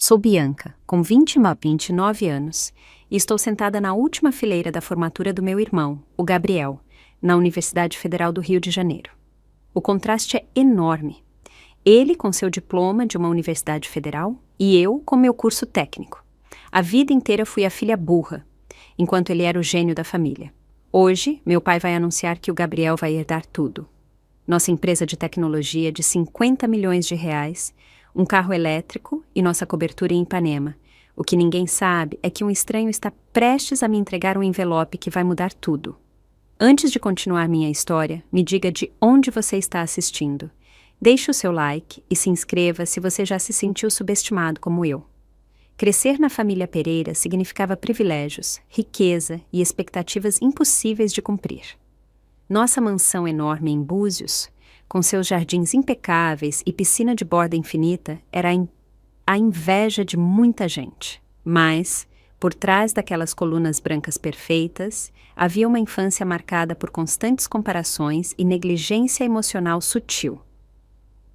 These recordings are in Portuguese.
Sou Bianca, com 29 anos, e estou sentada na última fileira da formatura do meu irmão, o Gabriel, na Universidade Federal do Rio de Janeiro. O contraste é enorme. Ele com seu diploma de uma universidade federal e eu com meu curso técnico. A vida inteira fui a filha burra, enquanto ele era o gênio da família. Hoje, meu pai vai anunciar que o Gabriel vai herdar tudo. Nossa empresa de tecnologia de 50 milhões de reais, um carro elétrico e nossa cobertura em Ipanema. O que ninguém sabe é que um estranho está prestes a me entregar um envelope que vai mudar tudo. Antes de continuar minha história, me diga de onde você está assistindo. Deixe o seu like e se inscreva se você já se sentiu subestimado como eu. Crescer na família Pereira significava privilégios, riqueza e expectativas impossíveis de cumprir. Nossa mansão enorme em Búzios, com seus jardins impecáveis e piscina de borda infinita, era a inveja de muita gente. Mas, por trás daquelas colunas brancas perfeitas, havia uma infância marcada por constantes comparações e negligência emocional sutil.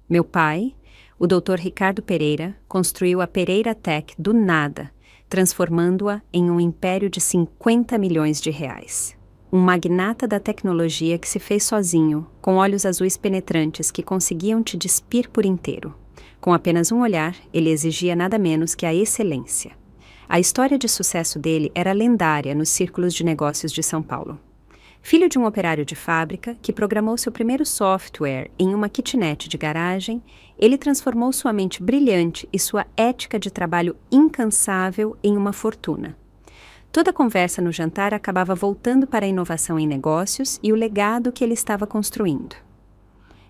Meu pai, o Dr. Ricardo Pereira, construiu a Pereira Tech do nada, transformando-a em um império de 50 milhões de reais. Um magnata da tecnologia que se fez sozinho, com olhos azuis penetrantes que conseguiam te despir por inteiro. Com apenas um olhar, ele exigia nada menos que a excelência. A história de sucesso dele era lendária nos círculos de negócios de São Paulo. Filho de um operário de fábrica que programou seu primeiro software em uma kitnet de garagem, ele transformou sua mente brilhante e sua ética de trabalho incansável em uma fortuna. Toda conversa no jantar acabava voltando para a inovação em negócios e o legado que ele estava construindo.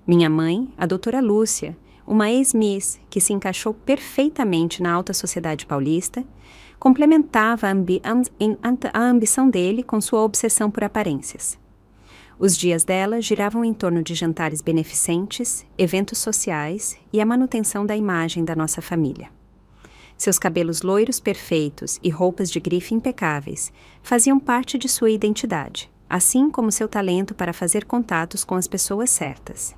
Minha mãe, a doutora Lúcia, uma ex-miss que se encaixou perfeitamente na alta sociedade paulista, complementava a ambição dele com sua obsessão por aparências. Os dias dela giravam em torno de jantares beneficentes, eventos sociais e a manutenção da imagem da nossa família. Seus cabelos loiros perfeitos e roupas de grife impecáveis faziam parte de sua identidade, assim como seu talento para fazer contatos com as pessoas certas.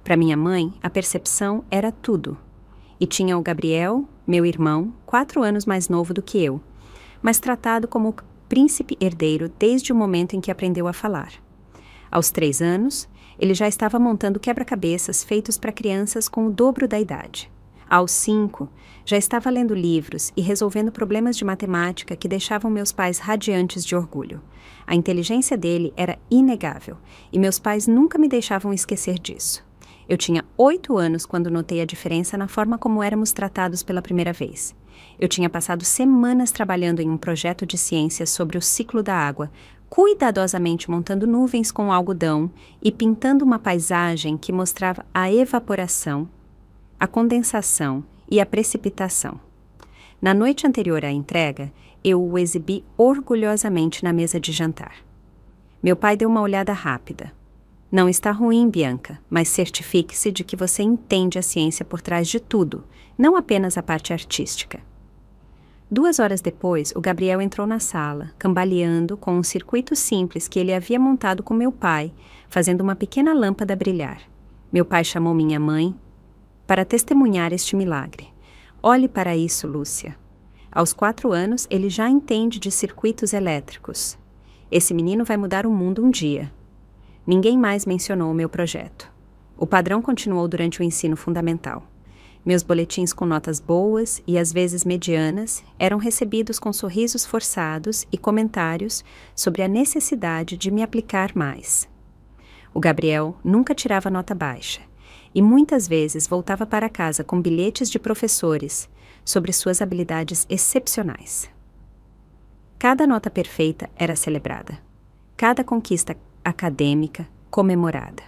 Para minha mãe, a percepção era tudo. E tinha o Gabriel, meu irmão, 4 anos mais novo do que eu, mas tratado como príncipe herdeiro desde o momento em que aprendeu a falar. Aos 3 anos, ele já estava montando quebra-cabeças feitos para crianças com o dobro da idade. Aos 5, já estava lendo livros e resolvendo problemas de matemática que deixavam meus pais radiantes de orgulho. A inteligência dele era inegável, e meus pais nunca me deixavam esquecer disso. Eu tinha 8 anos quando notei a diferença na forma como éramos tratados pela primeira vez. Eu tinha passado semanas trabalhando em um projeto de ciências sobre o ciclo da água, cuidadosamente montando nuvens com algodão e pintando uma paisagem que mostrava a evaporação, a condensação e a precipitação. Na noite anterior à entrega, eu o exibi orgulhosamente na mesa de jantar. Meu pai deu uma olhada rápida. Não está ruim, Bianca, mas certifique-se de que você entende a ciência por trás de tudo, não apenas a parte artística. 2 horas depois, o Gabriel entrou na sala, cambaleando com um circuito simples que ele havia montado com meu pai, fazendo uma pequena lâmpada brilhar. Meu pai chamou minha mãe para testemunhar este milagre. Olhe para isso, Lúcia. Aos 4 anos, ele já entende de circuitos elétricos. Esse menino vai mudar o mundo um dia. Ninguém mais mencionou o meu projeto. O padrão continuou durante o ensino fundamental. Meus boletins com notas boas e às vezes medianas eram recebidos com sorrisos forçados e comentários sobre a necessidade de me aplicar mais. O Gabriel nunca tirava nota baixa e muitas vezes voltava para casa com bilhetes de professores sobre suas habilidades excepcionais. Cada nota perfeita era celebrada, cada conquista acadêmica comemorada.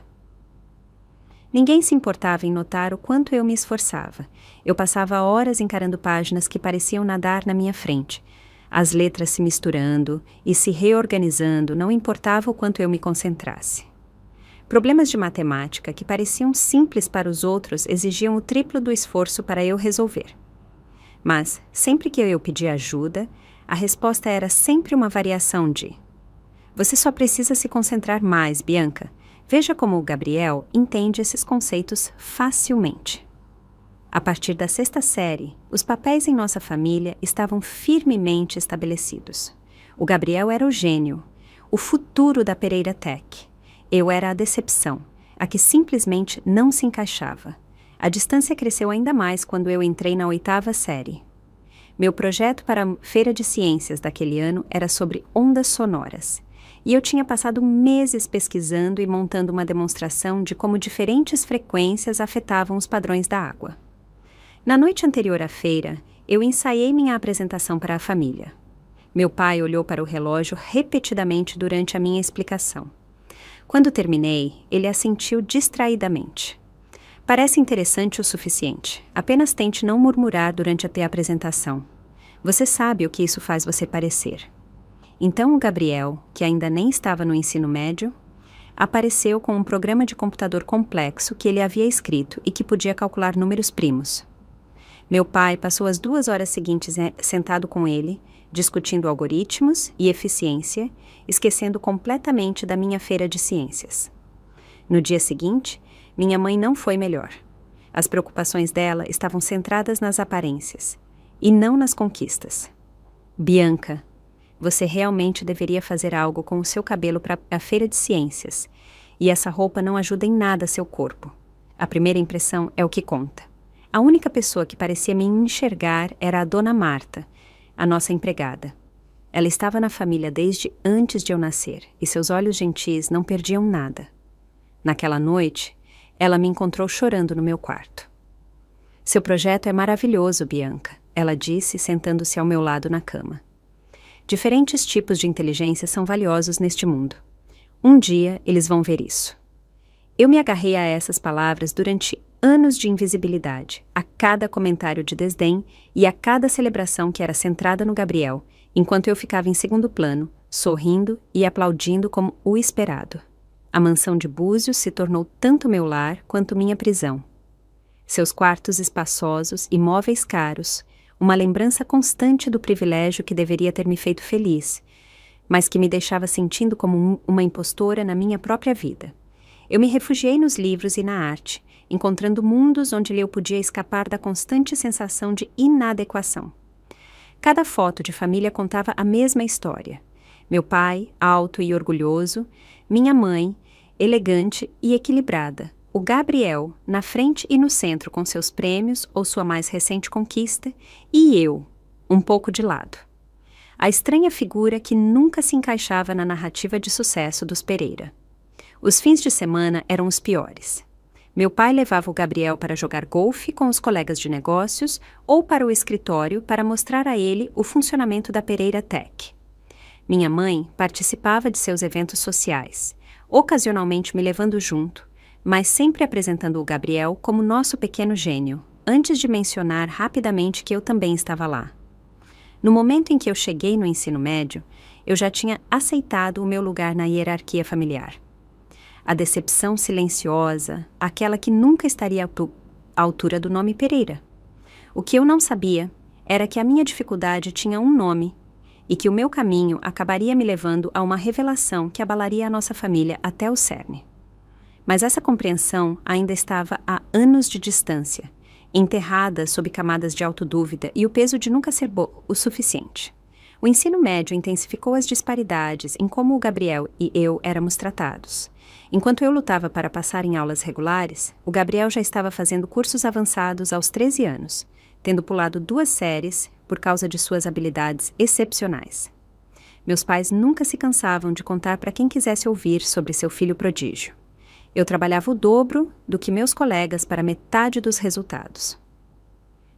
Ninguém se importava em notar o quanto eu me esforçava. Eu passava horas encarando páginas que pareciam nadar na minha frente, as letras se misturando e se reorganizando, não importava o quanto eu me concentrasse. Problemas de matemática que pareciam simples para os outros exigiam o triplo do esforço para eu resolver. Mas, sempre que eu pedia ajuda, a resposta era sempre uma variação de: "Você só precisa se concentrar mais, Bianca. Veja como o Gabriel entende esses conceitos facilmente." A partir da sexta série, os papéis em nossa família estavam firmemente estabelecidos. O Gabriel era o gênio, o futuro da Pereira Tech. Eu era a decepção, a que simplesmente não se encaixava. A distância cresceu ainda mais quando eu entrei na oitava série. Meu projeto para a Feira de Ciências daquele ano era sobre ondas sonoras. E eu tinha passado meses pesquisando e montando uma demonstração de como diferentes frequências afetavam os padrões da água. Na noite anterior à feira, eu ensaiei minha apresentação para a família. Meu pai olhou para o relógio repetidamente durante a minha explicação. Quando terminei, ele assentiu distraidamente. Parece interessante o suficiente. Apenas tente não murmurar durante a apresentação. Você sabe o que isso faz você parecer. Então o Gabriel, que ainda nem estava no ensino médio, apareceu com um programa de computador complexo que ele havia escrito e que podia calcular números primos. Meu pai passou as 2 horas seguintes sentado com ele, discutindo algoritmos e eficiência, esquecendo completamente da minha feira de ciências. No dia seguinte, minha mãe não foi melhor. As preocupações dela estavam centradas nas aparências, e não nas conquistas. Bianca, você realmente deveria fazer algo com o seu cabelo para a feira de ciências, e essa roupa não ajuda em nada seu corpo. A primeira impressão é o que conta. A única pessoa que parecia me enxergar era a dona Marta, a nossa empregada. Ela estava na família desde antes de eu nascer, e seus olhos gentis não perdiam nada. Naquela noite, ela me encontrou chorando no meu quarto. Seu projeto é maravilhoso, Bianca, ela disse, sentando-se ao meu lado na cama. Diferentes tipos de inteligência são valiosos neste mundo. Um dia, eles vão ver isso. Eu me agarrei a essas palavras durante anos de invisibilidade, a cada comentário de desdém e a cada celebração que era centrada no Gabriel, enquanto eu ficava em segundo plano, sorrindo e aplaudindo como o esperado. A mansão de Búzios se tornou tanto meu lar quanto minha prisão. Seus quartos espaçosos e móveis caros, uma lembrança constante do privilégio que deveria ter me feito feliz, mas que me deixava sentindo como uma impostora na minha própria vida. Eu me refugiei nos livros e na arte, encontrando mundos onde eu podia escapar da constante sensação de inadequação. Cada foto de família contava a mesma história. Meu pai, alto e orgulhoso, minha mãe, elegante e equilibrada, o Gabriel, na frente e no centro com seus prêmios ou sua mais recente conquista, e eu, um pouco de lado. A estranha figura que nunca se encaixava na narrativa de sucesso dos Pereira. Os fins de semana eram os piores. Meu pai levava o Gabriel para jogar golfe com os colegas de negócios ou para o escritório para mostrar a ele o funcionamento da Pereira Tech. Minha mãe participava de seus eventos sociais, ocasionalmente me levando junto, mas sempre apresentando o Gabriel como nosso pequeno gênio, antes de mencionar rapidamente que eu também estava lá. No momento em que eu cheguei no ensino médio, eu já tinha aceitado o meu lugar na hierarquia familiar. A decepção silenciosa, aquela que nunca estaria à altura do nome Pereira. O que eu não sabia era que a minha dificuldade tinha um nome e que o meu caminho acabaria me levando a uma revelação que abalaria a nossa família até o cerne. Mas essa compreensão ainda estava a anos de distância, enterrada sob camadas de autodúvida e o peso de nunca ser o suficiente. O ensino médio intensificou as disparidades em como o Gabriel e eu éramos tratados. Enquanto eu lutava para passar em aulas regulares, o Gabriel já estava fazendo cursos avançados aos 13 anos, tendo pulado 2 séries por causa de suas habilidades excepcionais. Meus pais nunca se cansavam de contar para quem quisesse ouvir sobre seu filho prodígio. Eu trabalhava o dobro do que meus colegas para metade dos resultados.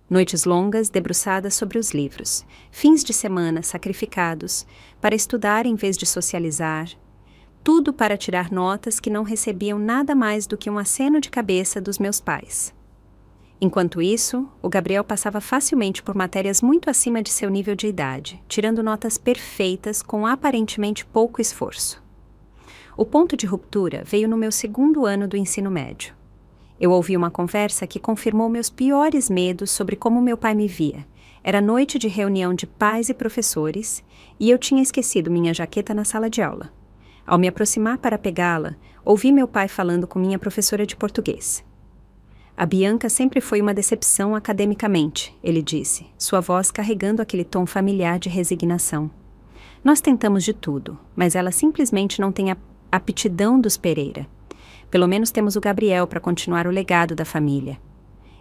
Noites longas debruçadas sobre os livros, fins de semana sacrificados para estudar em vez de socializar, tudo para tirar notas que não recebiam nada mais do que um aceno de cabeça dos meus pais. Enquanto isso, o Gabriel passava facilmente por matérias muito acima de seu nível de idade, tirando notas perfeitas com aparentemente pouco esforço. O ponto de ruptura veio no meu 2º ano do ensino médio. Eu ouvi uma conversa que confirmou meus piores medos sobre como meu pai me via. Era noite de reunião de pais e professores e eu tinha esquecido minha jaqueta na sala de aula. Ao me aproximar para pegá-la, ouvi meu pai falando com minha professora de português. A Bianca sempre foi uma decepção academicamente, ele disse, sua voz carregando aquele tom familiar de resignação. Nós tentamos de tudo, mas ela simplesmente não tem a aptidão dos Pereira. Pelo menos temos o Gabriel para continuar o legado da família.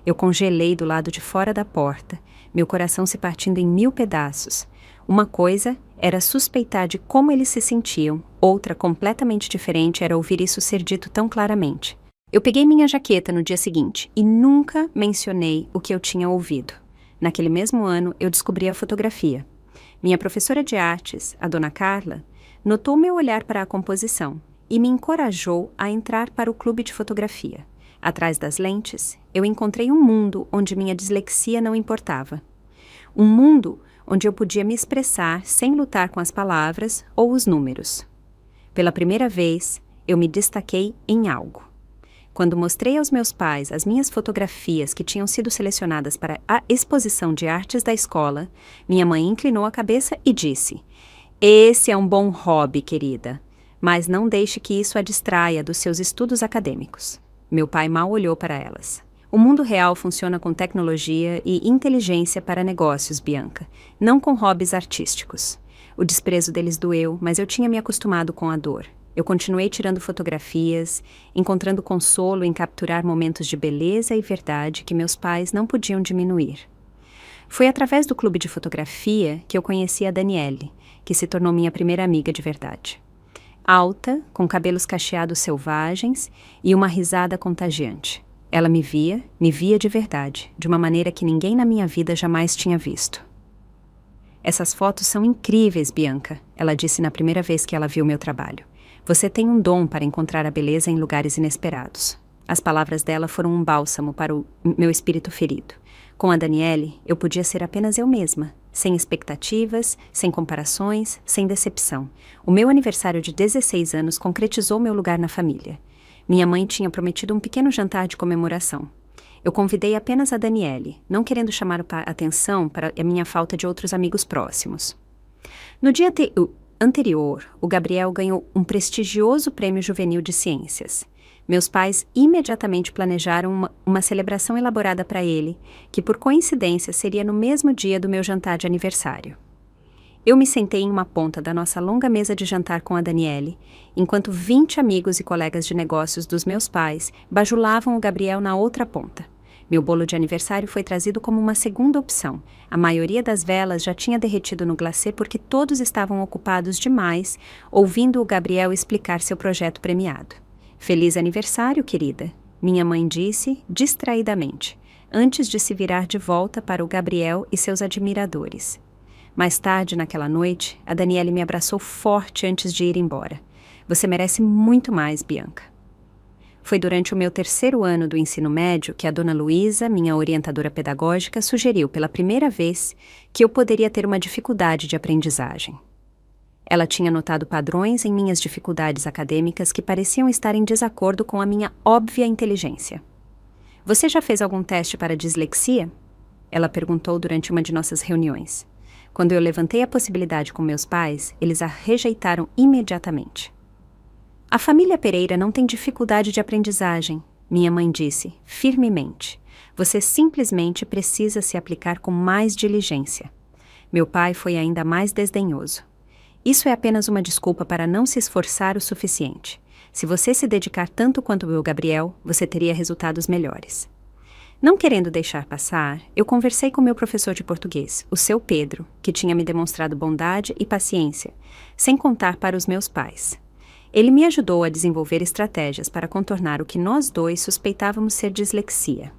Eu congelei do lado de fora da porta, meu coração se partindo em 1000 pedaços. Uma coisa era suspeitar de como eles se sentiam, outra completamente diferente era ouvir isso ser dito tão claramente. Eu peguei minha jaqueta no dia seguinte e nunca mencionei o que eu tinha ouvido. Naquele mesmo ano, eu descobri a fotografia. Minha professora de artes, a dona Carla, notou meu olhar para a composição e me encorajou a entrar para o clube de fotografia. Atrás das lentes, eu encontrei um mundo onde minha dislexia não importava. Um mundo onde eu podia me expressar sem lutar com as palavras ou os números. Pela primeira vez, eu me destaquei em algo. Quando mostrei aos meus pais as minhas fotografias que tinham sido selecionadas para a exposição de artes da escola, minha mãe inclinou a cabeça e disse: "Esse é um bom hobby, querida, mas não deixe que isso a distraia dos seus estudos acadêmicos." Meu pai mal olhou para elas. O mundo real funciona com tecnologia e inteligência para negócios, Bianca, não com hobbies artísticos. O desprezo deles doeu, mas eu tinha me acostumado com a dor. Eu continuei tirando fotografias, encontrando consolo em capturar momentos de beleza e verdade que meus pais não podiam diminuir. Foi através do clube de fotografia que eu conheci a Daniele, que se tornou minha primeira amiga de verdade. Alta, com cabelos cacheados selvagens e uma risada contagiante. Ela me via de verdade, de uma maneira que ninguém na minha vida jamais tinha visto. "Essas fotos são incríveis, Bianca", ela disse na primeira vez que ela viu meu trabalho. "Você tem um dom para encontrar a beleza em lugares inesperados." As palavras dela foram um bálsamo para o meu espírito ferido. Com a Daniele, eu podia ser apenas eu mesma, sem expectativas, sem comparações, sem decepção. O meu aniversário de 16 anos concretizou meu lugar na família. Minha mãe tinha prometido um pequeno jantar de comemoração. Eu convidei apenas a Daniele, não querendo chamar a atenção para a minha falta de outros amigos próximos. No dia anterior, o Gabriel ganhou um prestigioso prêmio juvenil de ciências. Meus pais imediatamente planejaram uma celebração elaborada para ele, que por coincidência seria no mesmo dia do meu jantar de aniversário. Eu me sentei em uma ponta da nossa longa mesa de jantar com a Daniele, enquanto 20 amigos e colegas de negócios dos meus pais bajulavam o Gabriel na outra ponta. Meu bolo de aniversário foi trazido como uma segunda opção. A maioria das velas já tinha derretido no glacê porque todos estavam ocupados demais ouvindo o Gabriel explicar seu projeto premiado. "Feliz aniversário, querida", minha mãe disse distraidamente, antes de se virar de volta para o Gabriel e seus admiradores. Mais tarde, naquela noite, a Daniele me abraçou forte antes de ir embora. "Você merece muito mais, Bianca." Foi durante o meu 3º ano do ensino médio que a dona Luísa, minha orientadora pedagógica, sugeriu pela primeira vez que eu poderia ter uma dificuldade de aprendizagem. Ela tinha notado padrões em minhas dificuldades acadêmicas que pareciam estar em desacordo com a minha óbvia inteligência. "Você já fez algum teste para dislexia?" Ela perguntou durante uma de nossas reuniões. Quando eu levantei a possibilidade com meus pais, eles a rejeitaram imediatamente. "A família Pereira não tem dificuldade de aprendizagem", minha mãe disse, firmemente. "Você simplesmente precisa se aplicar com mais diligência." Meu pai foi ainda mais desdenhoso. "Isso é apenas uma desculpa para não se esforçar o suficiente. Se você se dedicar tanto quanto o Gabriel, você teria resultados melhores." Não querendo deixar passar, eu conversei com meu professor de português, o seu Pedro, que tinha me demonstrado bondade e paciência, sem contar para os meus pais. Ele me ajudou a desenvolver estratégias para contornar o que nós dois suspeitávamos ser dislexia.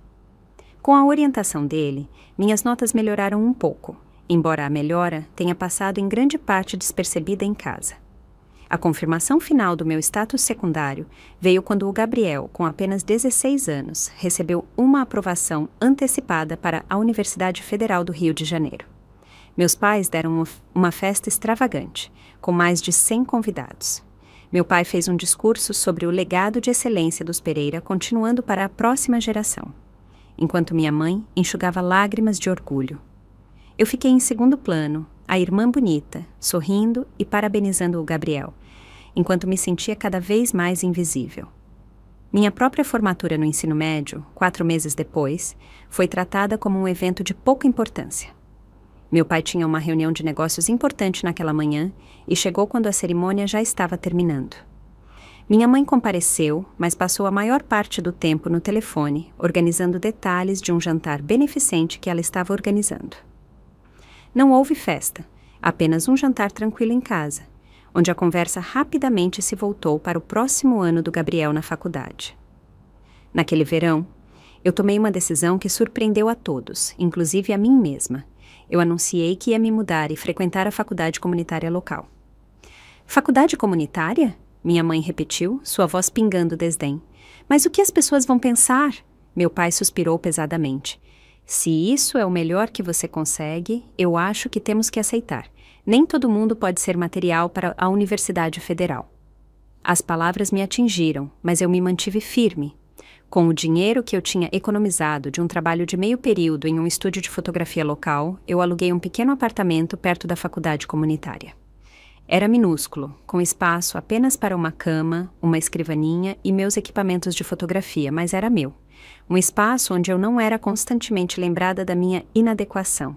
Com a orientação dele, minhas notas melhoraram um pouco, embora a melhora tenha passado em grande parte despercebida em casa. A confirmação final do meu status secundário veio quando o Gabriel, com apenas 16 anos, recebeu uma aprovação antecipada para a Universidade Federal do Rio de Janeiro. Meus pais deram uma festa extravagante, com mais de 100 convidados. Meu pai fez um discurso sobre o legado de excelência dos Pereira, continuando para a próxima geração, enquanto minha mãe enxugava lágrimas de orgulho. Eu fiquei em segundo plano, a irmã bonita, sorrindo e parabenizando o Gabriel, enquanto me sentia cada vez mais invisível. Minha própria formatura no ensino médio, 4 meses depois, foi tratada como um evento de pouca importância. Meu pai tinha uma reunião de negócios importante naquela manhã e chegou quando a cerimônia já estava terminando. Minha mãe compareceu, mas passou a maior parte do tempo no telefone, organizando detalhes de um jantar beneficente que ela estava organizando. Não houve festa, apenas um jantar tranquilo em casa, onde a conversa rapidamente se voltou para o próximo ano do Gabriel na faculdade. Naquele verão, eu tomei uma decisão que surpreendeu a todos, inclusive a mim mesma. Eu anunciei que ia me mudar e frequentar a faculdade comunitária local. Faculdade comunitária? Minha mãe repetiu, sua voz pingando desdém. Mas o que as pessoas vão pensar? Meu pai suspirou pesadamente. Se isso é o melhor que você consegue, eu acho que temos que aceitar. Nem todo mundo pode ser material para a Universidade Federal. As palavras me atingiram, mas eu me mantive firme. Com o dinheiro que eu tinha economizado de um trabalho de meio período em um estúdio de fotografia local, eu aluguei um pequeno apartamento perto da faculdade comunitária. Era minúsculo, com espaço apenas para uma cama, uma escrivaninha e meus equipamentos de fotografia, mas era meu. Um espaço onde eu não era constantemente lembrada da minha inadequação.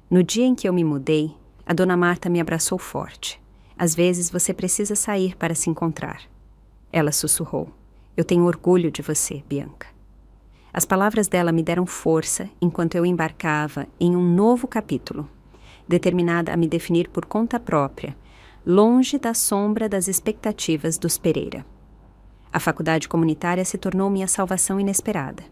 No dia em que eu me mudei, a dona Marta me abraçou forte. Às vezes você precisa sair para se encontrar. Ela sussurrou. Eu tenho orgulho de você, Bianca. As palavras dela me deram força enquanto eu embarcava em um novo capítulo, determinada a me definir por conta própria, longe da sombra das expectativas dos Pereira. A faculdade comunitária se tornou minha salvação inesperada.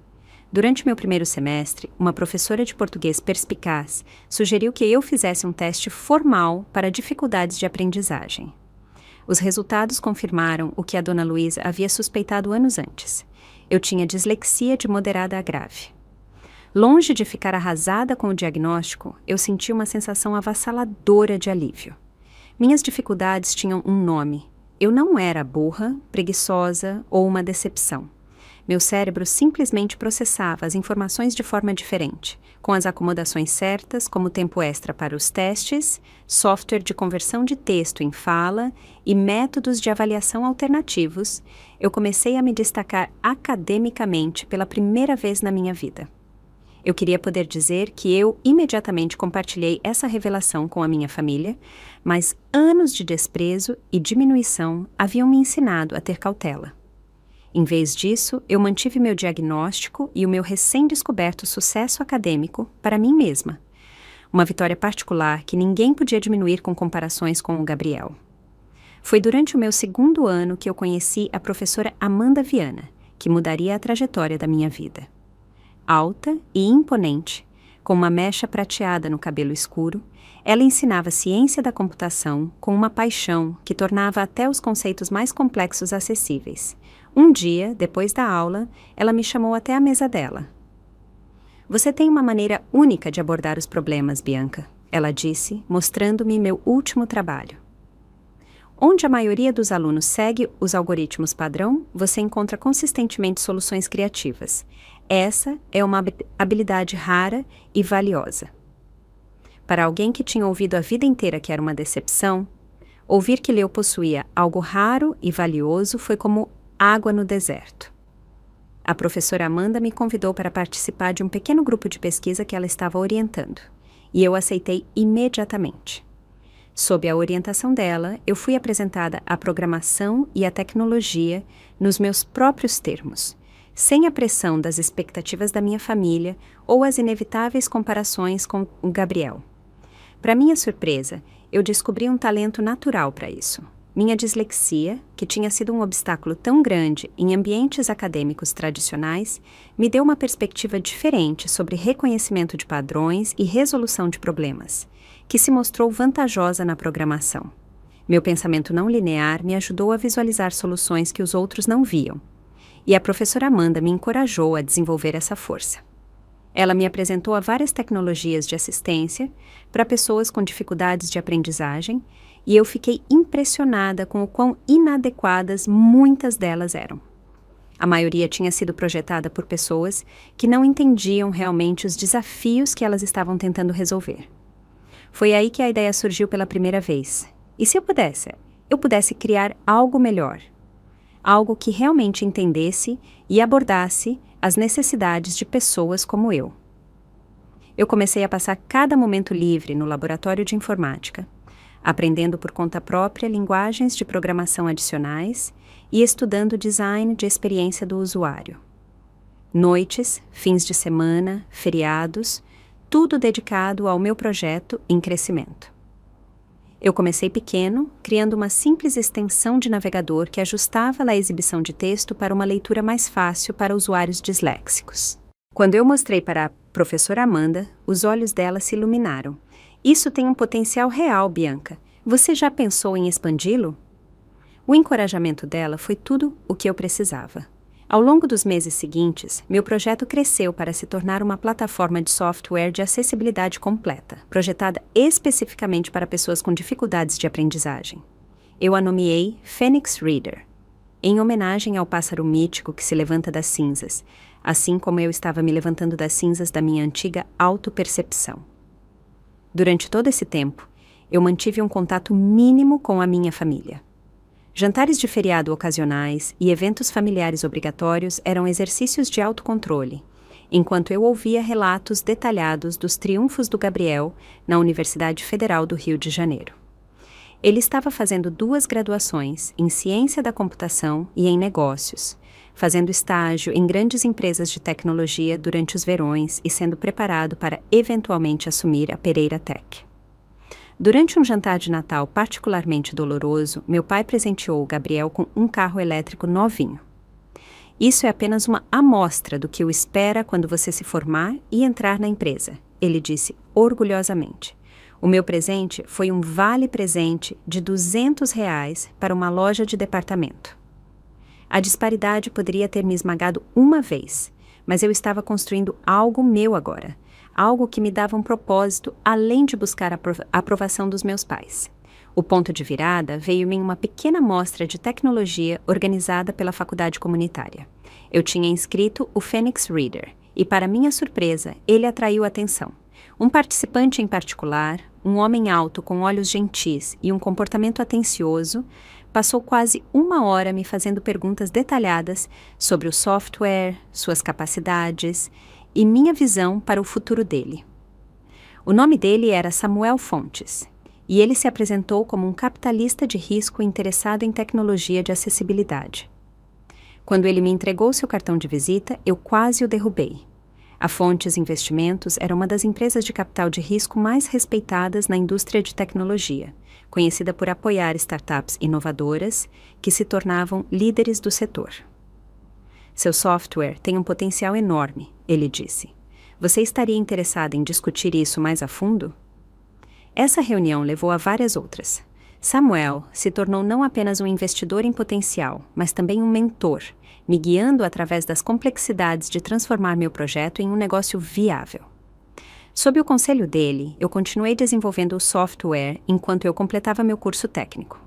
Durante meu primeiro semestre, uma professora de português perspicaz sugeriu que eu fizesse um teste formal para dificuldades de aprendizagem. Os resultados confirmaram o que a dona Luísa havia suspeitado anos antes. Eu tinha dislexia de moderada a grave. Longe de ficar arrasada com o diagnóstico, eu senti uma sensação avassaladora de alívio. Minhas dificuldades tinham um nome. Eu não era burra, preguiçosa ou uma decepção. Meu cérebro simplesmente processava as informações de forma diferente, com as acomodações certas, como tempo extra para os testes, software de conversão de texto em fala e métodos de avaliação alternativos. Eu comecei a me destacar academicamente pela primeira vez na minha vida. Eu queria poder dizer que eu imediatamente compartilhei essa revelação com a minha família, mas anos de desprezo e diminuição haviam me ensinado a ter cautela. Em vez disso, eu mantive meu diagnóstico e o meu recém-descoberto sucesso acadêmico para mim mesma. Uma vitória particular que ninguém podia diminuir com comparações com o Gabriel. Foi durante o meu segundo ano que eu conheci a professora Amanda Viana, que mudaria a trajetória da minha vida. Alta e imponente, com uma mecha prateada no cabelo escuro, ela ensinava ciência da computação com uma paixão que tornava até os conceitos mais complexos acessíveis. Um dia, depois da aula, ela me chamou até a mesa dela. Você tem uma maneira única de abordar os problemas, Bianca, ela disse, mostrando-me meu último trabalho. Onde a maioria dos alunos segue os algoritmos padrão, você encontra consistentemente soluções criativas. Essa é uma habilidade rara e valiosa. Para alguém que tinha ouvido a vida inteira que era uma decepção, ouvir que eu possuía algo raro e valioso foi como água no deserto. A professora Amanda me convidou para participar de um pequeno grupo de pesquisa que ela estava orientando, e eu aceitei imediatamente. Sob a orientação dela, eu fui apresentada à programação e à tecnologia nos meus próprios termos, sem a pressão das expectativas da minha família ou as inevitáveis comparações com o Gabriel. Para minha surpresa, eu descobri um talento natural para isso. Minha dislexia, que tinha sido um obstáculo tão grande em ambientes acadêmicos tradicionais, me deu uma perspectiva diferente sobre reconhecimento de padrões e resolução de problemas, que se mostrou vantajosa na programação. Meu pensamento não linear me ajudou a visualizar soluções que os outros não viam, e a professora Amanda me encorajou a desenvolver essa força. Ela me apresentou a várias tecnologias de assistência para pessoas com dificuldades de aprendizagem, e eu fiquei impressionada com o quão inadequadas muitas delas eram. A maioria tinha sido projetada por pessoas que não entendiam realmente os desafios que elas estavam tentando resolver. Foi aí que a ideia surgiu pela primeira vez. E se eu pudesse criar algo melhor? algo que realmente entendesse e abordasse as necessidades de pessoas como eu. Eu comecei a passar cada momento livre no laboratório de informática, aprendendo por conta própria linguagens de programação adicionais e estudando design de experiência do usuário. Noites, fins de semana, feriados, tudo dedicado ao meu projeto em crescimento. Eu comecei pequeno, criando uma simples extensão de navegador que ajustava a exibição de texto para uma leitura mais fácil para usuários disléxicos. Quando eu mostrei para a professora Amanda, os olhos dela se iluminaram. Isso tem um potencial real, Bianca. Você já pensou em expandi-lo? O encorajamento dela foi tudo o que eu precisava. Ao longo dos meses seguintes, meu projeto cresceu para se tornar uma plataforma de software de acessibilidade completa, projetada especificamente para pessoas com dificuldades de aprendizagem. Eu a nomeei Phoenix Reader, em homenagem ao pássaro mítico que se levanta das cinzas, assim como eu estava me levantando das cinzas da minha antiga autopercepção. Durante todo esse tempo, eu mantive um contato mínimo com a minha família. Jantares de feriado ocasionais e eventos familiares obrigatórios eram exercícios de autocontrole, enquanto eu ouvia relatos detalhados dos triunfos do Gabriel na Universidade Federal do Rio de Janeiro. Ele estava fazendo 2 graduações em Ciência da Computação e em Negócios, fazendo estágio em grandes empresas de tecnologia durante os verões e sendo preparado para eventualmente assumir a Pereira Tech. Durante um jantar de Natal particularmente doloroso, meu pai presenteou o Gabriel com um carro elétrico novinho. Isso é apenas uma amostra do que o espera quando você se formar e entrar na empresa, ele disse orgulhosamente. O meu presente foi um vale-presente de R$ 200 para uma loja de departamento. A disparidade poderia ter me esmagado uma vez, mas eu estava construindo algo meu agora. Algo que me dava um propósito além de buscar a aprovação dos meus pais. O ponto de virada veio em uma pequena mostra de tecnologia organizada pela faculdade comunitária. Eu tinha inscrito o Phoenix Reader e, para minha surpresa, ele atraiu atenção. Um participante em particular, um homem alto com olhos gentis e um comportamento atencioso, passou quase 1 hora me fazendo perguntas detalhadas sobre o software, suas capacidades e minha visão para o futuro dele. O nome dele era Samuel Fontes, e ele se apresentou como um capitalista de risco interessado em tecnologia de acessibilidade. Quando ele me entregou seu cartão de visita, eu quase o derrubei. A Fontes Investimentos era uma das empresas de capital de risco mais respeitadas na indústria de tecnologia, conhecida por apoiar startups inovadoras que se tornavam líderes do setor. Seu software tem um potencial enorme, ele disse. Você estaria interessado em discutir isso mais a fundo? Essa reunião levou a várias outras. Samuel se tornou não apenas um investidor em potencial, mas também um mentor, me guiando através das complexidades de transformar meu projeto em um negócio viável. Sob o conselho dele, eu continuei desenvolvendo o software enquanto eu completava meu curso técnico.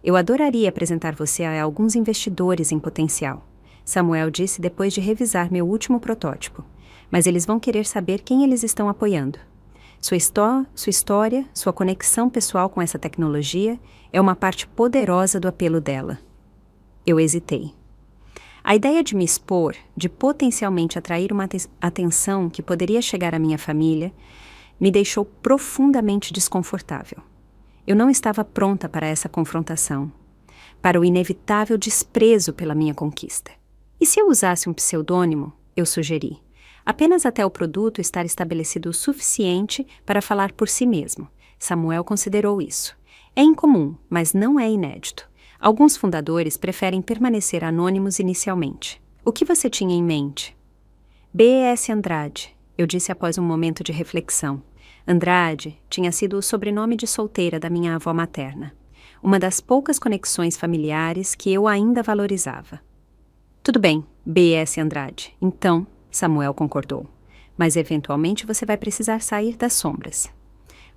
Eu adoraria apresentar você a alguns investidores em potencial, Samuel disse depois de revisar meu último protótipo. Mas eles vão querer saber quem eles estão apoiando. Sua história, sua conexão pessoal com essa tecnologia é uma parte poderosa do apelo dela. Eu hesitei. A ideia de me expor, de potencialmente atrair uma atenção que poderia chegar à minha família, me deixou profundamente desconfortável. Eu não estava pronta para essa confrontação, para o inevitável desprezo pela minha conquista. E se eu usasse um pseudônimo, eu sugeri, apenas até o produto estar estabelecido o suficiente para falar por si mesmo. Samuel considerou isso. É incomum, mas não é inédito. Alguns fundadores preferem permanecer anônimos inicialmente. O que você tinha em mente? B.S. Andrade, eu disse após um momento de reflexão. Andrade tinha sido o sobrenome de solteira da minha avó materna. Uma das poucas conexões familiares que eu ainda valorizava. Tudo bem, B.S. Andrade. Então, Samuel concordou. Mas eventualmente você vai precisar sair das sombras.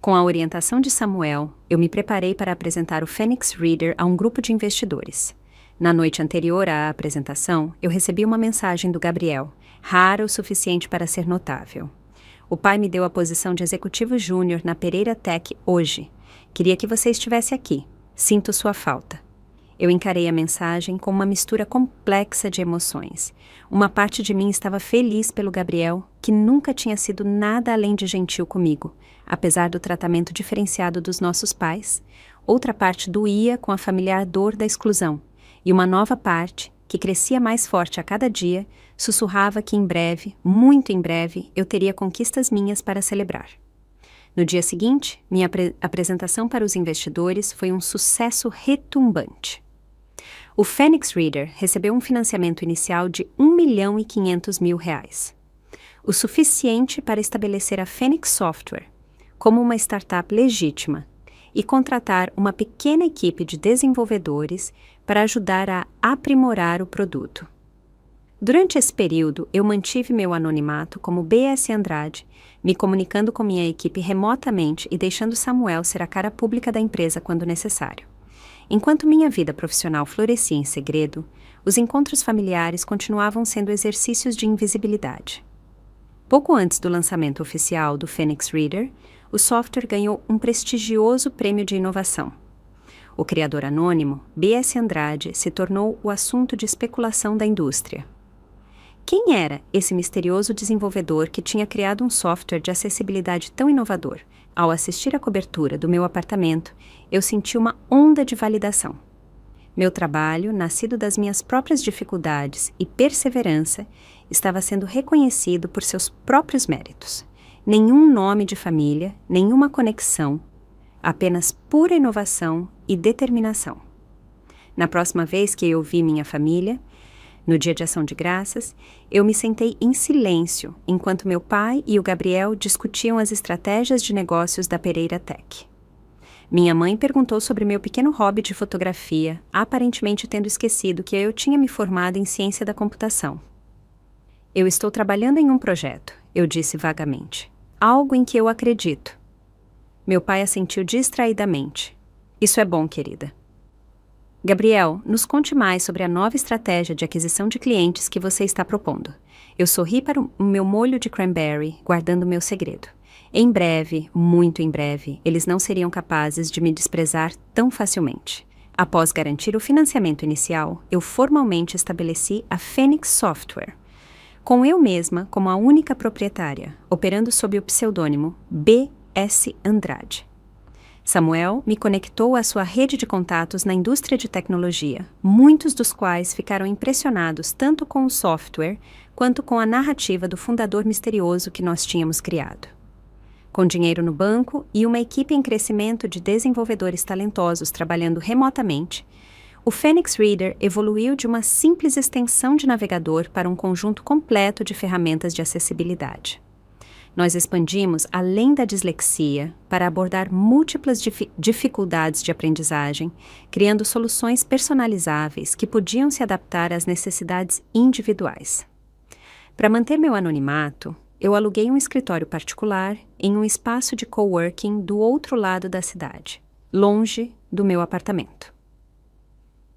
Com a orientação de Samuel, eu me preparei para apresentar o Phoenix Reader a um grupo de investidores. Na noite anterior à apresentação, eu recebi uma mensagem do Gabriel, rara o suficiente para ser notável. O pai me deu a posição de executivo júnior na Pereira Tech hoje. Queria que você estivesse aqui. Sinto sua falta. Eu encarei a mensagem com uma mistura complexa de emoções. Uma parte de mim estava feliz pelo Gabriel, que nunca tinha sido nada além de gentil comigo, apesar do tratamento diferenciado dos nossos pais. Outra parte doía com a familiar dor da exclusão, e uma nova parte, que crescia mais forte a cada dia, sussurrava que em breve, muito em breve, eu teria conquistas minhas para celebrar. No dia seguinte, minha apresentação para os investidores foi um sucesso retumbante. O Phoenix Reader recebeu um financiamento inicial de R$ 1.500.000, o suficiente para estabelecer a Phoenix Software como uma startup legítima e contratar uma pequena equipe de desenvolvedores para ajudar a aprimorar o produto. Durante esse período, eu mantive meu anonimato como B.S. Andrade, me comunicando com minha equipe remotamente e deixando Samuel ser a cara pública da empresa quando necessário. Enquanto minha vida profissional florescia em segredo, os encontros familiares continuavam sendo exercícios de invisibilidade. Pouco antes do lançamento oficial do Phoenix Reader, o software ganhou um prestigioso prêmio de inovação. O criador anônimo, B.S. Andrade, se tornou o assunto de especulação da indústria. Quem era esse misterioso desenvolvedor que tinha criado um software de acessibilidade tão inovador? Ao assistir à cobertura do meu apartamento, eu senti uma onda de validação. Meu trabalho, nascido das minhas próprias dificuldades e perseverança, estava sendo reconhecido por seus próprios méritos. Nenhum nome de família, nenhuma conexão, apenas pura inovação e determinação. Na próxima vez que eu vi minha família, no dia de Ação de Graças, eu me sentei em silêncio enquanto meu pai e o Gabriel discutiam as estratégias de negócios da Pereira Tech. Minha mãe perguntou sobre meu pequeno hobby de fotografia, aparentemente tendo esquecido que eu tinha me formado em ciência da computação. Eu estou trabalhando em um projeto, eu disse vagamente. Algo em que eu acredito. Meu pai assentiu distraidamente. Isso é bom, querida. Gabriel, nos conte mais sobre a nova estratégia de aquisição de clientes que você está propondo. Eu sorri para o meu molho de cranberry, guardando meu segredo. Em breve, muito em breve, eles não seriam capazes de me desprezar tão facilmente. Após garantir o financiamento inicial, eu formalmente estabeleci a Phoenix Software, com eu mesma como a única proprietária, operando sob o pseudônimo B.S. Andrade. Samuel me conectou à sua rede de contatos na indústria de tecnologia, muitos dos quais ficaram impressionados tanto com o software quanto com a narrativa do fundador misterioso que nós tínhamos criado. Com dinheiro no banco e uma equipe em crescimento de desenvolvedores talentosos trabalhando remotamente, o Phoenix Reader evoluiu de uma simples extensão de navegador para um conjunto completo de ferramentas de acessibilidade. Nós expandimos além da dislexia para abordar múltiplas dificuldades de aprendizagem, criando soluções personalizáveis que podiam se adaptar às necessidades individuais. Para manter meu anonimato, eu aluguei um escritório particular em um espaço de coworking do outro lado da cidade, longe do meu apartamento.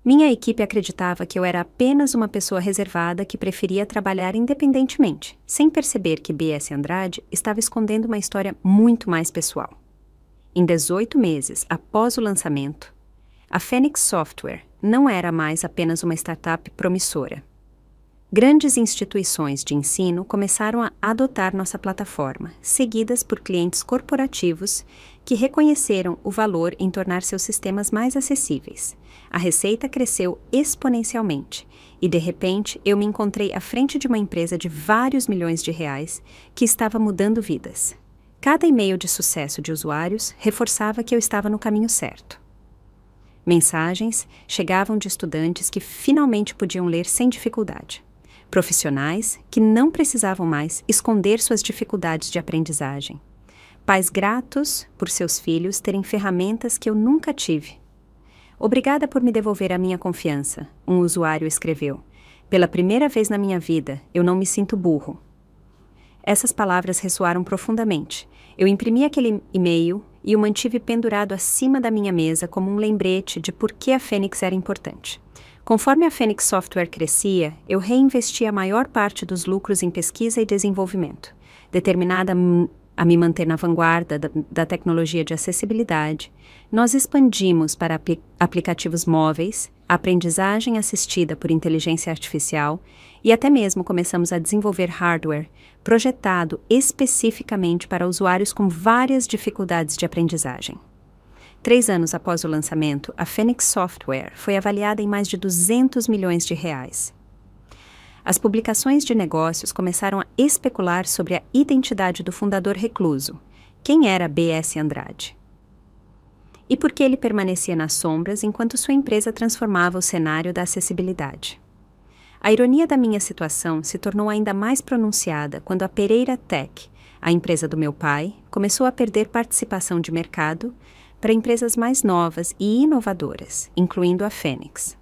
Minha equipe acreditava que eu era apenas uma pessoa reservada que preferia trabalhar independentemente, sem perceber que B.S. Andrade estava escondendo uma história muito mais pessoal. Em 18 meses após o lançamento, a Phoenix Software não era mais apenas uma startup promissora. Grandes instituições de ensino começaram a adotar nossa plataforma, seguidas por clientes corporativos que reconheceram o valor em tornar seus sistemas mais acessíveis. A receita cresceu exponencialmente e, de repente, eu me encontrei à frente de uma empresa de vários milhões de reais que estava mudando vidas. Cada e-mail de sucesso de usuários reforçava que eu estava no caminho certo. Mensagens chegavam de estudantes que finalmente podiam ler sem dificuldade. Profissionais que não precisavam mais esconder suas dificuldades de aprendizagem. Pais gratos por seus filhos terem ferramentas que eu nunca tive. Obrigada por me devolver a minha confiança, um usuário escreveu. Pela primeira vez na minha vida, eu não me sinto burro. Essas palavras ressoaram profundamente. Eu imprimi aquele e-mail e o mantive pendurado acima da minha mesa como um lembrete de por que a Phoenix era importante. Conforme a Phoenix Software crescia, eu reinvestia a maior parte dos lucros em pesquisa e desenvolvimento, determinada a me manter na vanguarda da tecnologia de acessibilidade. Nós expandimos para aplicativos móveis, aprendizagem assistida por inteligência artificial e até mesmo começamos a desenvolver hardware projetado especificamente para usuários com várias dificuldades de aprendizagem. 3 anos após o lançamento, a Phoenix Software foi avaliada em mais de 200 milhões de reais. As publicações de negócios começaram a especular sobre a identidade do fundador recluso. Quem era B.S. Andrade? E por que ele permanecia nas sombras enquanto sua empresa transformava o cenário da acessibilidade? A ironia da minha situação se tornou ainda mais pronunciada quando a Pereira Tech, a empresa do meu pai, começou a perder participação de mercado para empresas mais novas e inovadoras, incluindo a Phoenix.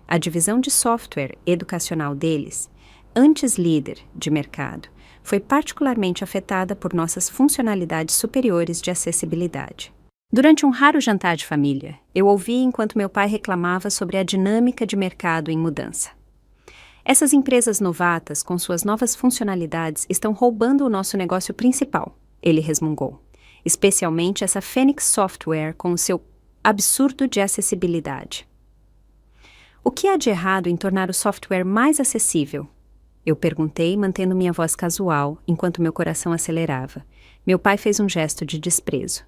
A divisão de software educacional deles, antes líder de mercado, foi particularmente afetada por nossas funcionalidades superiores de acessibilidade. Durante um raro jantar de família, eu ouvi enquanto meu pai reclamava sobre a dinâmica de mercado em mudança. Essas empresas novatas, com suas novas funcionalidades, estão roubando o nosso negócio principal, ele resmungou. Especialmente essa Phoenix Software com o seu absurdo de acessibilidade. O que há de errado em tornar o software mais acessível? Eu perguntei, mantendo minha voz casual, enquanto meu coração acelerava. Meu pai fez um gesto de desprezo.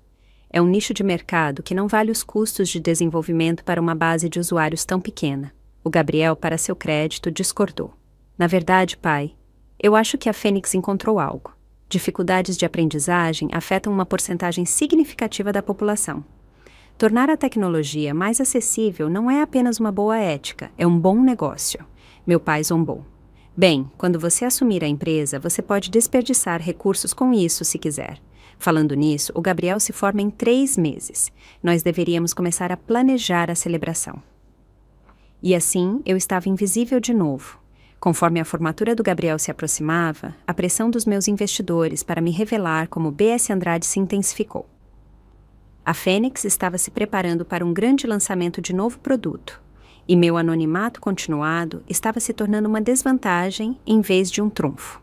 É um nicho de mercado que não vale os custos de desenvolvimento para uma base de usuários tão pequena. O Gabriel, para seu crédito, discordou. Na verdade, pai, eu acho que a Phoenix encontrou algo. Dificuldades de aprendizagem afetam uma porcentagem significativa da população. Tornar a tecnologia mais acessível não é apenas uma boa ética, é um bom negócio. Meu pai zombou. Bem, quando você assumir a empresa, você pode desperdiçar recursos com isso se quiser. Falando nisso, o Gabriel se forma em 3 meses. Nós deveríamos começar a planejar a celebração. E assim, eu estava invisível de novo. Conforme a formatura do Gabriel se aproximava, a pressão dos meus investidores para me revelar como B.S. Andrade se intensificou. A Phoenix estava se preparando para um grande lançamento de novo produto, e meu anonimato continuado estava se tornando uma desvantagem em vez de um trunfo.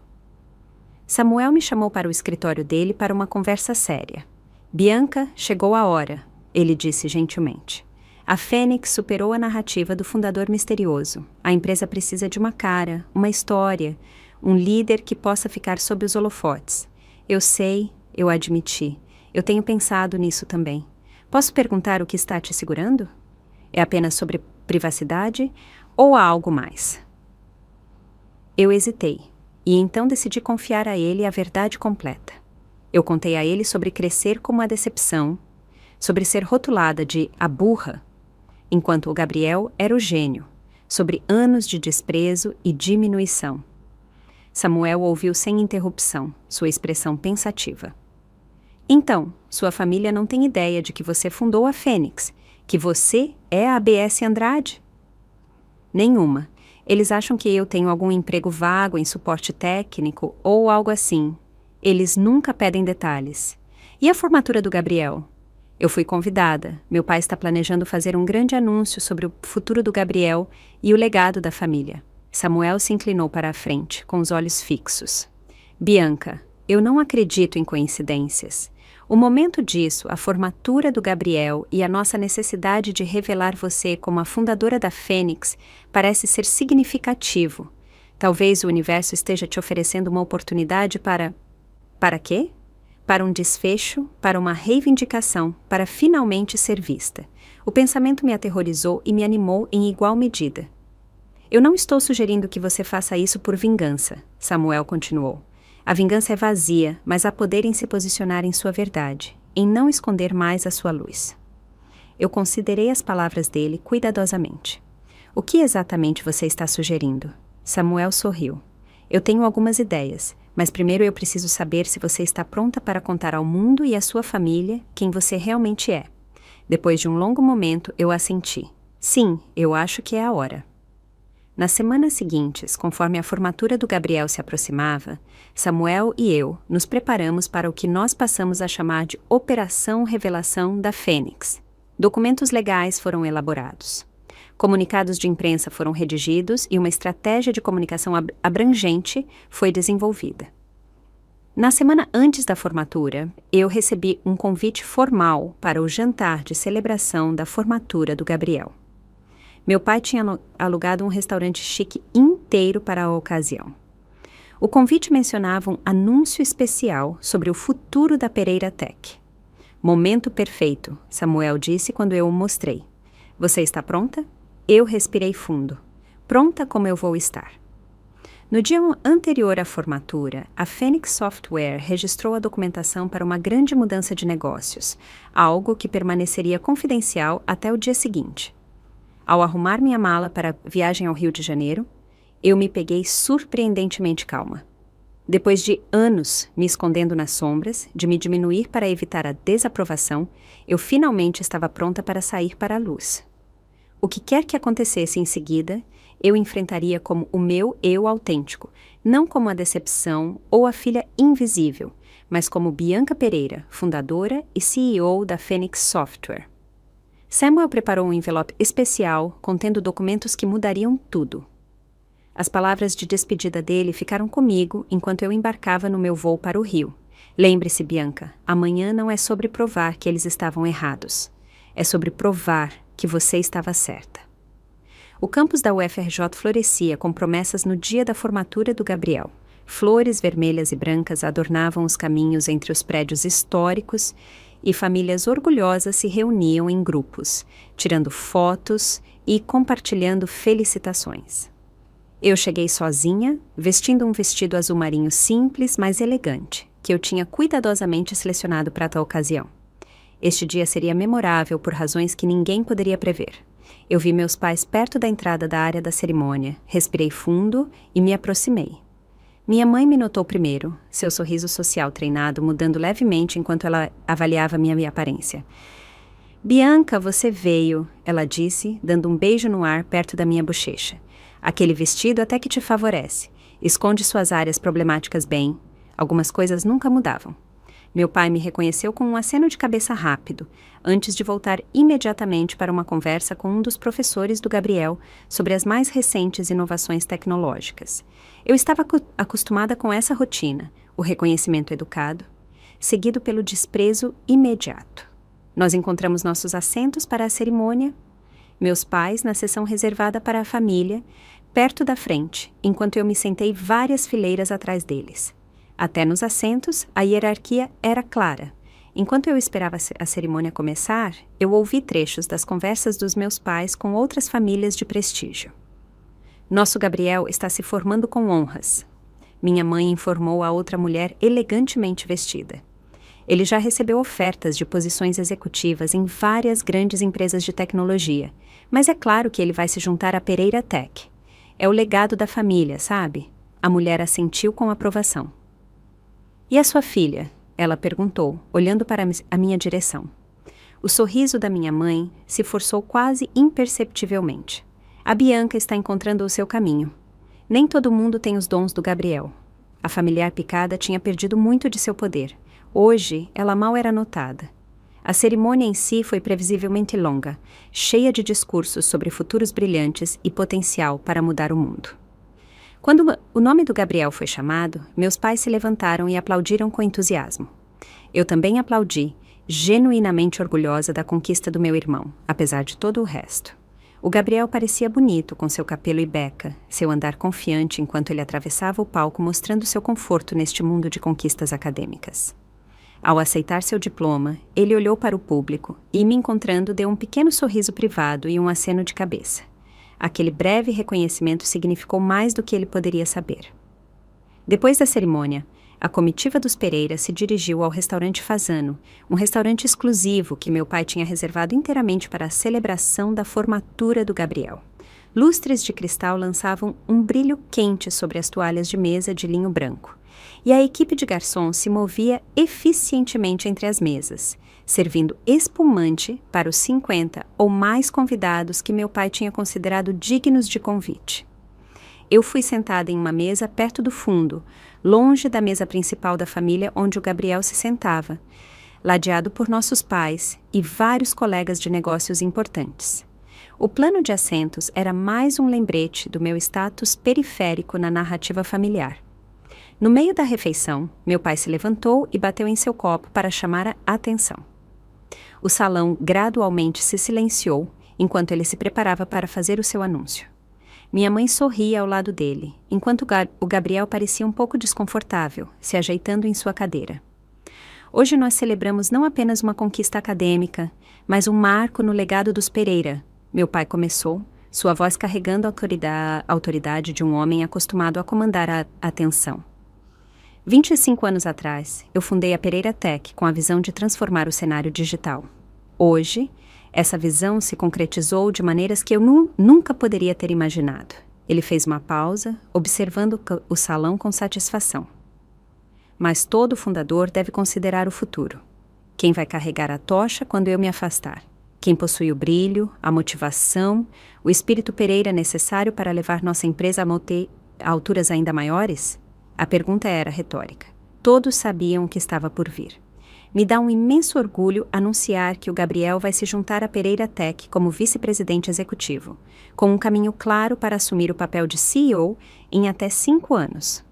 Samuel me chamou para o escritório dele para uma conversa séria. Bianca, chegou a hora, ele disse gentilmente. A Phoenix superou a narrativa do fundador misterioso. A empresa precisa de uma cara, uma história, um líder que possa ficar sob os holofotes. Eu sei, eu admiti. Eu tenho pensado nisso também. Posso perguntar o que está te segurando? É apenas sobre privacidade ou há algo mais? Eu hesitei, e então decidi confiar a ele a verdade completa. Eu contei a ele sobre crescer como a decepção, sobre ser rotulada de a burra, enquanto o Gabriel era o gênio, sobre anos de desprezo e diminuição. Samuel ouviu sem interrupção, sua expressão pensativa. Então, sua família não tem ideia de que você fundou a Phoenix, que você é a B.S. Andrade? Nenhuma. Eles acham que eu tenho algum emprego vago em suporte técnico ou algo assim. Eles nunca pedem detalhes. E a formatura do Gabriel? Eu fui convidada. Meu pai está planejando fazer um grande anúncio sobre o futuro do Gabriel e o legado da família. Samuel se inclinou para a frente, com os olhos fixos. Bianca, eu não acredito em coincidências. O momento disso, a formatura do Gabriel e a nossa necessidade de revelar você como a fundadora da Phoenix parece ser significativo. Talvez o universo esteja te oferecendo uma oportunidade para... Para quê? Para um desfecho, para uma reivindicação, para finalmente ser vista. O pensamento me aterrorizou e me animou em igual medida. Eu não estou sugerindo que você faça isso por vingança, Samuel continuou. A vingança é vazia, mas há poder em se posicionar em sua verdade, em não esconder mais a sua luz. Eu considerei as palavras dele cuidadosamente. O que exatamente você está sugerindo? Samuel sorriu. Eu tenho algumas ideias, mas primeiro eu preciso saber se você está pronta para contar ao mundo e à sua família quem você realmente é. Depois de um longo momento, eu assenti. Sim, eu acho que é a hora. Nas semanas seguintes, conforme a formatura do Gabriel se aproximava, Samuel e eu nos preparamos para o que nós passamos a chamar de Operação Revelação da Phoenix. Documentos legais foram elaborados. Comunicados de imprensa foram redigidos e uma estratégia de comunicação abrangente foi desenvolvida. Na semana antes da formatura, eu recebi um convite formal para o jantar de celebração da formatura do Gabriel. Meu pai tinha alugado um restaurante chique inteiro para a ocasião. O convite mencionava um anúncio especial sobre o futuro da Pereira Tech. Momento perfeito, Samuel disse quando eu o mostrei. Você está pronta? Eu respirei fundo. Pronta como eu vou estar. No dia anterior à formatura, a Phoenix Software registrou a documentação para uma grande mudança de negócios, algo que permaneceria confidencial até o dia seguinte. Ao arrumar minha mala para a viagem ao Rio de Janeiro, eu me peguei surpreendentemente calma. Depois de anos me escondendo nas sombras, de me diminuir para evitar a desaprovação, eu finalmente estava pronta para sair para a luz. O que quer que acontecesse em seguida, eu enfrentaria como o meu eu autêntico, não como a decepção ou a filha invisível, mas como Bianca Pereira, fundadora e CEO da Phoenix Software. Samuel preparou um envelope especial contendo documentos que mudariam tudo. As palavras de despedida dele ficaram comigo enquanto eu embarcava no meu voo para o Rio. Lembre-se, Bianca, amanhã não é sobre provar que eles estavam errados. É sobre provar que você estava certa. O campus da UFRJ florescia com promessas no dia da formatura do Gabriel. Flores vermelhas e brancas adornavam os caminhos entre os prédios históricos e famílias orgulhosas se reuniam em grupos, tirando fotos e compartilhando felicitações. Eu cheguei sozinha, vestindo um vestido azul marinho simples, mas elegante, que eu tinha cuidadosamente selecionado para tal ocasião. Este dia seria memorável por razões que ninguém poderia prever. Eu vi meus pais perto da entrada da área da cerimônia, respirei fundo e me aproximei. Minha mãe me notou primeiro, seu sorriso social treinado mudando levemente enquanto ela avaliava minha aparência. Bianca, você veio, ela disse, dando um beijo no ar perto da minha bochecha. Aquele vestido até que te favorece. Esconde suas áreas problemáticas bem. Algumas coisas nunca mudavam. Meu pai me reconheceu com um aceno de cabeça rápido, antes de voltar imediatamente para uma conversa com um dos professores do Gabriel sobre as mais recentes inovações tecnológicas. Eu estava acostumada com essa rotina, o reconhecimento educado, seguido pelo desprezo imediato. Nós encontramos nossos assentos para a cerimônia, meus pais na seção reservada para a família, perto da frente, enquanto eu me sentei várias fileiras atrás deles. Até nos assentos, a hierarquia era clara. Enquanto eu esperava a cerimônia começar, eu ouvi trechos das conversas dos meus pais com outras famílias de prestígio. Nosso Gabriel está se formando com honras. Minha mãe informou a outra mulher elegantemente vestida. Ele já recebeu ofertas de posições executivas em várias grandes empresas de tecnologia, mas é claro que ele vai se juntar à Pereira Tech. É o legado da família, sabe? A mulher assentiu com aprovação. E a sua filha? Ela perguntou, olhando para a minha direção. O sorriso da minha mãe se forçou quase imperceptivelmente. A Bianca está encontrando o seu caminho. Nem todo mundo tem os dons do Gabriel. A familiar picada tinha perdido muito de seu poder. Hoje, ela mal era notada. A cerimônia em si foi previsivelmente longa, cheia de discursos sobre futuros brilhantes e potencial para mudar o mundo. Quando o nome do Gabriel foi chamado, meus pais se levantaram e aplaudiram com entusiasmo. Eu também aplaudi, genuinamente orgulhosa da conquista do meu irmão, apesar de todo o resto. O Gabriel parecia bonito com seu cabelo e beca, seu andar confiante enquanto ele atravessava o palco mostrando seu conforto neste mundo de conquistas acadêmicas. Ao aceitar seu diploma, ele olhou para o público e, me encontrando, deu um pequeno sorriso privado e um aceno de cabeça. Aquele breve reconhecimento significou mais do que ele poderia saber. Depois da cerimônia, a comitiva dos Pereira se dirigiu ao restaurante Fasano, um restaurante exclusivo que meu pai tinha reservado inteiramente para a celebração da formatura do Gabriel. Lustres de cristal lançavam um brilho quente sobre as toalhas de mesa de linho branco. E a equipe de garçons se movia eficientemente entre as mesas, servindo espumante para os 50 ou mais convidados que meu pai tinha considerado dignos de convite. Eu fui sentada em uma mesa perto do fundo, longe da mesa principal da família onde o Gabriel se sentava, ladeado por nossos pais e vários colegas de negócios importantes. O plano de assentos era mais um lembrete do meu status periférico na narrativa familiar. No meio da refeição, meu pai se levantou e bateu em seu copo para chamar a atenção. O salão gradualmente se silenciou enquanto ele se preparava para fazer o seu anúncio. Minha mãe sorria ao lado dele, enquanto o Gabriel parecia um pouco desconfortável, se ajeitando em sua cadeira. Hoje nós celebramos não apenas uma conquista acadêmica, mas um marco no legado dos Pereira. Meu pai começou, sua voz carregando a autoridade de um homem acostumado a comandar a atenção. 25 anos atrás, eu fundei a Pereira Tech com a visão de transformar o cenário digital. Hoje, essa visão se concretizou de maneiras que eu nunca poderia ter imaginado. Ele fez uma pausa, observando o salão com satisfação. Mas todo fundador deve considerar o futuro. Quem vai carregar a tocha quando eu me afastar? Quem possui o brilho, a motivação, o espírito Pereira necessário para levar nossa empresa a alturas ainda maiores? A pergunta era retórica. Todos sabiam o que estava por vir. Me dá um imenso orgulho anunciar que o Gabriel vai se juntar à Pereira Tech como vice-presidente executivo, com um caminho claro para assumir o papel de CEO em até 5 anos.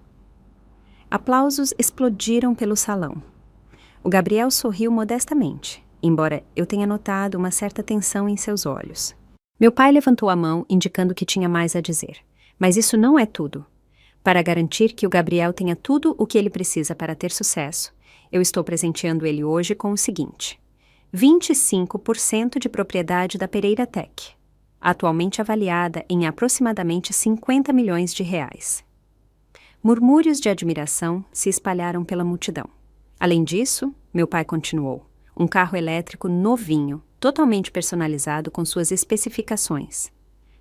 Aplausos explodiram pelo salão. O Gabriel sorriu modestamente, embora eu tenha notado uma certa tensão em seus olhos. Meu pai levantou a mão, indicando que tinha mais a dizer. Mas isso não é tudo. Para garantir que o Gabriel tenha tudo o que ele precisa para ter sucesso, eu estou presenteando ele hoje com o seguinte: 25% de propriedade da Pereira Tech, atualmente avaliada em aproximadamente 50 milhões de reais. Murmúrios de admiração se espalharam pela multidão. Além disso, meu pai continuou, um carro elétrico novinho, totalmente personalizado com suas especificações.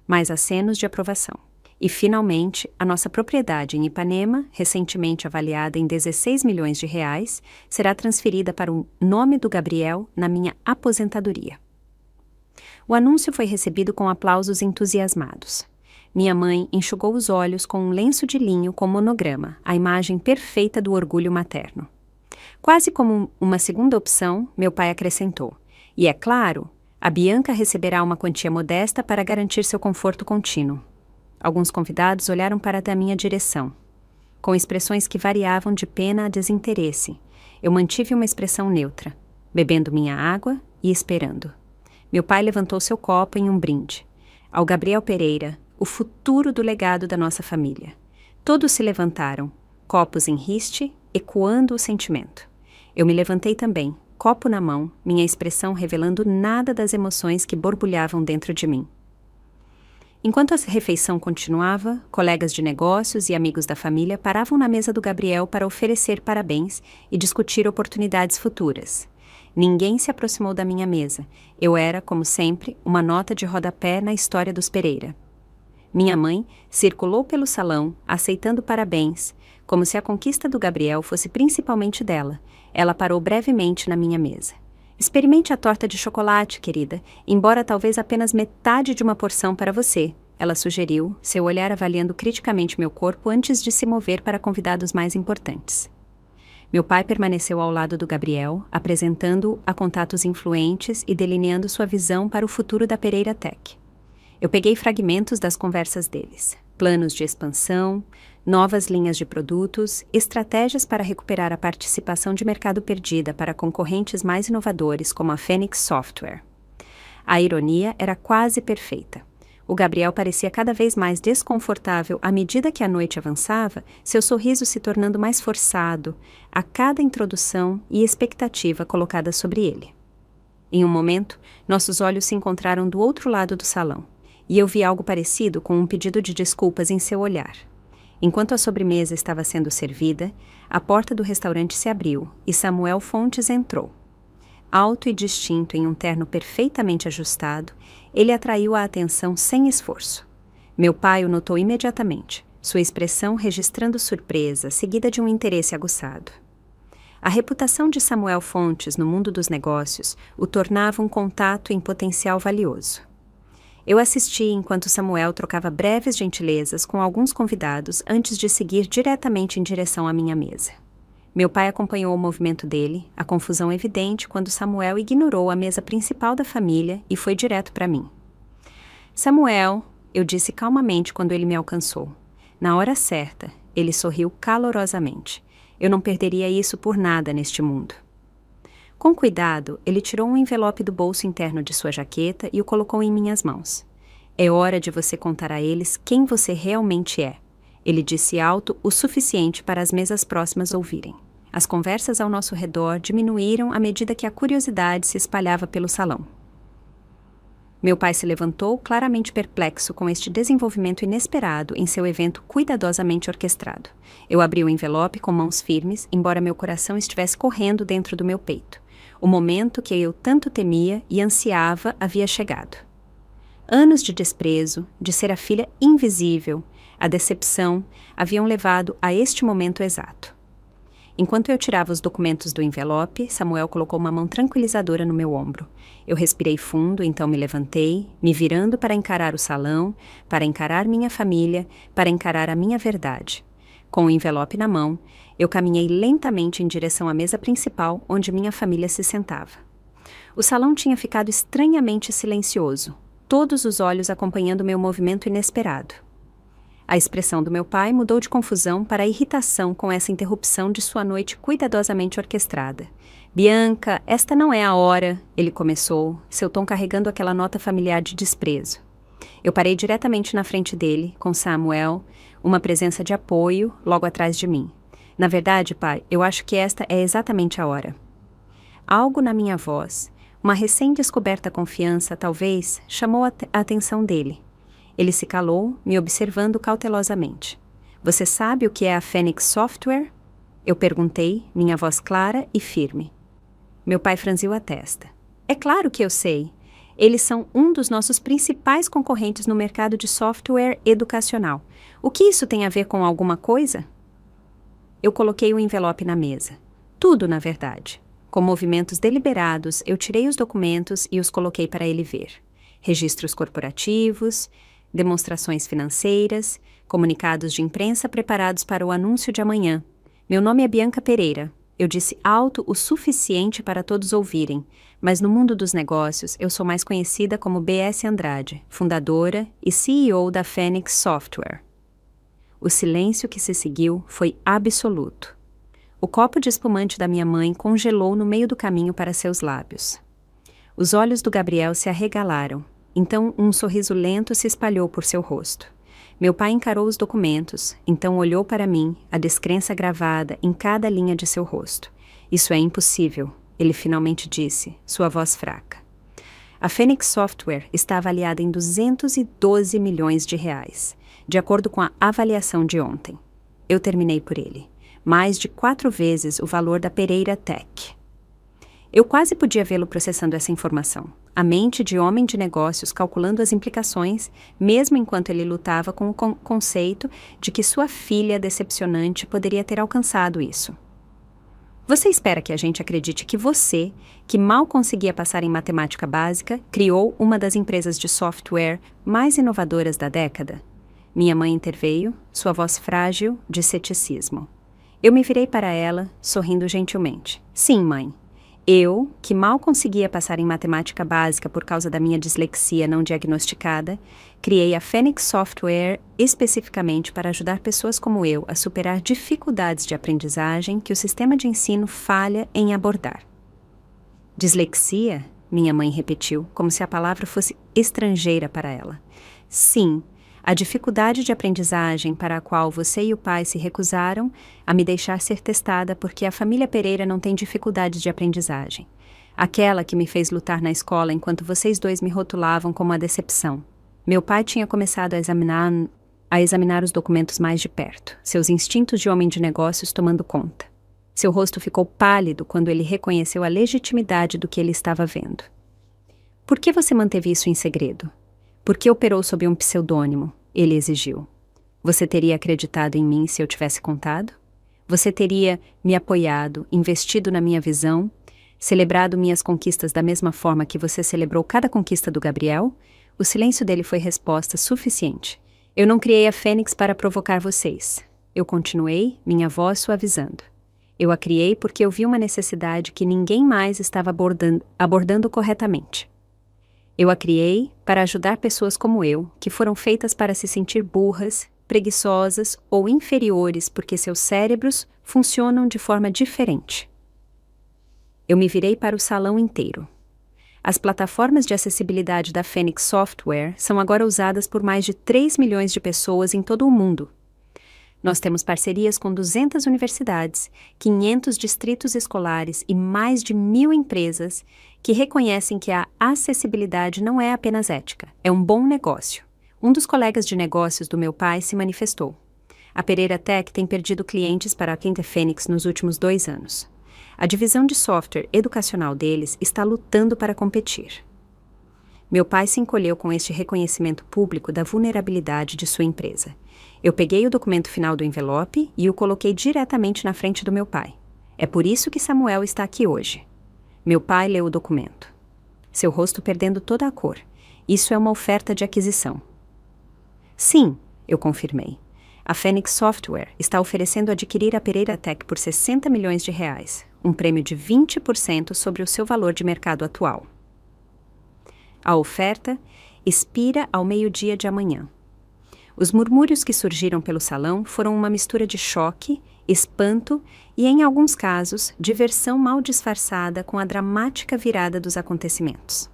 Mais acenos de aprovação. E, finalmente, a nossa propriedade em Ipanema, recentemente avaliada em 16 milhões de reais, será transferida para o nome do Gabriel na minha aposentadoria. O anúncio foi recebido com aplausos entusiasmados. Minha mãe enxugou os olhos com um lenço de linho com monograma, a imagem perfeita do orgulho materno. Quase como uma segunda opção, meu pai acrescentou: e é claro, a Bianca receberá uma quantia modesta para garantir seu conforto contínuo. Alguns convidados olharam para a minha direção, com expressões que variavam de pena a desinteresse. Eu mantive uma expressão neutra, bebendo minha água e esperando. Meu pai levantou seu copo em um brinde. Ao Gabriel Pereira, o futuro do legado da nossa família. Todos se levantaram, copos em riste, ecoando o sentimento. Eu me levantei também, copo na mão, minha expressão revelando nada das emoções que borbulhavam dentro de mim. Enquanto a refeição continuava, colegas de negócios e amigos da família paravam na mesa do Gabriel para oferecer parabéns e discutir oportunidades futuras. Ninguém se aproximou da minha mesa. Eu era, como sempre, uma nota de rodapé na história dos Pereira. Minha mãe circulou pelo salão, aceitando parabéns, como se a conquista do Gabriel fosse principalmente dela. Ela parou brevemente na minha mesa. Experimente a torta de chocolate, querida, embora talvez apenas metade de uma porção para você, ela sugeriu, seu olhar avaliando criticamente meu corpo antes de se mover para convidados mais importantes. Meu pai permaneceu ao lado do Gabriel, apresentando-o a contatos influentes e delineando sua visão para o futuro da Pereira Tech. Eu peguei fragmentos das conversas deles, planos de expansão, novas linhas de produtos, estratégias para recuperar a participação de mercado perdida para concorrentes mais inovadores como a Phoenix Software. A ironia era quase perfeita. O Gabriel parecia cada vez mais desconfortável à medida que a noite avançava, seu sorriso se tornando mais forçado a cada introdução e expectativa colocada sobre ele. Em um momento, nossos olhos se encontraram do outro lado do salão, e eu vi algo parecido com um pedido de desculpas em seu olhar. Enquanto a sobremesa estava sendo servida, a porta do restaurante se abriu e Samuel Fontes entrou. Alto e distinto em um terno perfeitamente ajustado, ele atraiu a atenção sem esforço. Meu pai o notou imediatamente, sua expressão registrando surpresa, seguida de um interesse aguçado. A reputação de Samuel Fontes no mundo dos negócios o tornava um contato em potencial valioso. Eu assisti enquanto Samuel trocava breves gentilezas com alguns convidados antes de seguir diretamente em direção à minha mesa. Meu pai acompanhou o movimento dele, a confusão evidente quando Samuel ignorou a mesa principal da família e foi direto para mim. Samuel, eu disse calmamente quando ele me alcançou. Na hora certa, ele sorriu calorosamente. Eu não perderia isso por nada neste mundo. Com cuidado, ele tirou um envelope do bolso interno de sua jaqueta e o colocou em minhas mãos. É hora de você contar a eles quem você realmente é. Ele disse alto o suficiente para as mesas próximas ouvirem. As conversas ao nosso redor diminuíram à medida que a curiosidade se espalhava pelo salão. Meu pai se levantou, claramente perplexo com este desenvolvimento inesperado em seu evento cuidadosamente orquestrado. Eu abri o envelope com mãos firmes, embora meu coração estivesse correndo dentro do meu peito. O momento que eu tanto temia e ansiava havia chegado. Anos de desprezo, de ser a filha invisível, a decepção, haviam levado a este momento exato. Enquanto eu tirava os documentos do envelope, Samuel colocou uma mão tranquilizadora no meu ombro. Eu respirei fundo, então me levantei, me virando para encarar o salão, para encarar minha família, para encarar a minha verdade. Com o envelope na mão, eu caminhei lentamente em direção à mesa principal, onde minha família se sentava. O salão tinha ficado estranhamente silencioso, todos os olhos acompanhando meu movimento inesperado. A expressão do meu pai mudou de confusão para irritação com essa interrupção de sua noite cuidadosamente orquestrada. Bianca, esta não é a hora, ele começou, seu tom carregando aquela nota familiar de desprezo. Eu parei diretamente na frente dele, com Samuel, uma presença de apoio, logo atrás de mim. Na verdade, pai, eu acho que esta é exatamente a hora. Algo na minha voz, uma recém-descoberta confiança, talvez, chamou a atenção dele. Ele se calou, me observando cautelosamente. Você sabe o que é a Phoenix Software? Eu perguntei, minha voz clara e firme. Meu pai franziu a testa. É claro que eu sei. Eles são um dos nossos principais concorrentes no mercado de software educacional. O que isso tem a ver com alguma coisa? Eu coloquei o envelope na mesa. Tudo, na verdade. Com movimentos deliberados, eu tirei os documentos e os coloquei para ele ver. Registros corporativos, demonstrações financeiras, comunicados de imprensa preparados para o anúncio de amanhã. Meu nome é Bianca Pereira. Eu disse alto o suficiente para todos ouvirem, mas no mundo dos negócios eu sou mais conhecida como B.S. Andrade, fundadora e CEO da Phoenix Software. O silêncio que se seguiu foi absoluto. O copo de espumante da minha mãe congelou no meio do caminho para seus lábios. Os olhos do Gabriel se arregalaram. Então um sorriso lento se espalhou por seu rosto. Meu pai encarou os documentos, então olhou para mim, a descrença gravada em cada linha de seu rosto. Isso é impossível, ele finalmente disse, sua voz fraca. A Phoenix Software está avaliada em 212 milhões de reais, de acordo com a avaliação de ontem. Eu terminei por ele. Mais de 4 vezes o valor da Pereira Tech. Eu quase podia vê-lo processando essa informação. A mente de homem de negócios calculando as implicações, mesmo enquanto ele lutava com o conceito de que sua filha decepcionante poderia ter alcançado isso. Você espera que a gente acredite que você, que mal conseguia passar em matemática básica, criou uma das empresas de software mais inovadoras da década? Minha mãe interveio, sua voz frágil de ceticismo. Eu me virei para ela, sorrindo gentilmente. Sim, mãe. Eu, que mal conseguia passar em matemática básica por causa da minha dislexia não diagnosticada, criei a Phoenix Software especificamente para ajudar pessoas como eu a superar dificuldades de aprendizagem que o sistema de ensino falha em abordar. Dislexia? Minha mãe repetiu, como se a palavra fosse estrangeira para ela. Sim, a dificuldade de aprendizagem para a qual você e o pai se recusaram a me deixar ser testada porque a família Pereira não tem dificuldades de aprendizagem. Aquela que me fez lutar na escola enquanto vocês dois me rotulavam como a decepção. Meu pai tinha começado a examinar os documentos mais de perto, seus instintos de homem de negócios tomando conta. Seu rosto ficou pálido quando ele reconheceu a legitimidade do que ele estava vendo. Por que você manteve isso em segredo? Por que operou sob um pseudônimo? Ele exigiu. Você teria acreditado em mim se eu tivesse contado? Você teria me apoiado, investido na minha visão, celebrado minhas conquistas da mesma forma que você celebrou cada conquista do Gabriel? O silêncio dele foi resposta suficiente. Eu não criei a Fênix para provocar vocês. Eu continuei, minha voz suavizando. Eu a criei porque eu vi uma necessidade que ninguém mais estava abordando corretamente. Eu a criei para ajudar pessoas como eu, que foram feitas para se sentir burras, preguiçosas ou inferiores porque seus cérebros funcionam de forma diferente. Eu me virei para o salão inteiro. As plataformas de acessibilidade da Fênix Software são agora usadas por mais de 3 milhões de pessoas em todo o mundo. Nós temos parcerias com 200 universidades, 500 distritos escolares e mais de 1.000 empresas que reconhecem que a acessibilidade não é apenas ética, é um bom negócio. Um dos colegas de negócios do meu pai se manifestou. A Pereira Tech tem perdido clientes para a Quinta Fênix nos últimos 2 anos. A divisão de software educacional deles está lutando para competir. Meu pai se encolheu com este reconhecimento público da vulnerabilidade de sua empresa. Eu peguei o documento final do envelope e o coloquei diretamente na frente do meu pai. É por isso que Samuel está aqui hoje. Meu pai leu o documento. Seu rosto perdendo toda a cor. Isso é uma oferta de aquisição. Sim, eu confirmei. A Fênix Software está oferecendo adquirir a Pereira Tech por R$60 milhões, um prêmio de 20% sobre o seu valor de mercado atual. A oferta expira ao meio-dia de amanhã. Os murmúrios que surgiram pelo salão foram uma mistura de choque, espanto e, em alguns casos, diversão mal disfarçada com a dramática virada dos acontecimentos.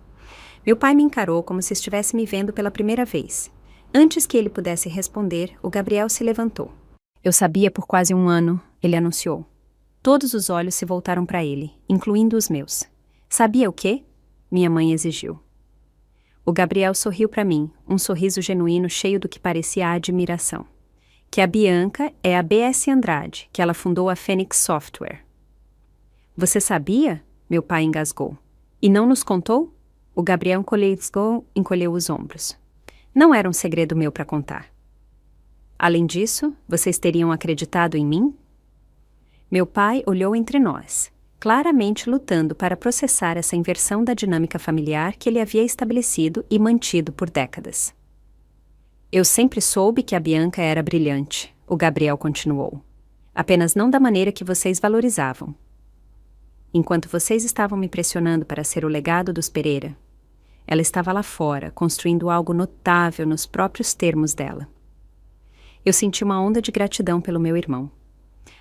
Meu pai me encarou como se estivesse me vendo pela primeira vez. Antes que ele pudesse responder, o Gabriel se levantou. Eu sabia por quase 1 ano, ele anunciou. Todos os olhos se voltaram para ele, incluindo os meus. Sabia o quê? Minha mãe exigiu. O Gabriel sorriu para mim, um sorriso genuíno cheio do que parecia admiração. Que a Bianca é a B.S. Andrade, que ela fundou a Fênix Software. Você sabia? Meu pai engasgou. E não nos contou? O Gabriel encolheu os ombros. Não era um segredo meu para contar. Além disso, vocês teriam acreditado em mim? Meu pai olhou entre nós, claramente lutando para processar essa inversão da dinâmica familiar que ele havia estabelecido e mantido por décadas. Eu sempre soube que a Bianca era brilhante, o Gabriel continuou. Apenas não da maneira que vocês valorizavam. Enquanto vocês estavam me pressionando para ser o legado dos Pereira, ela estava lá fora, construindo algo notável nos próprios termos dela. Eu senti uma onda de gratidão pelo meu irmão.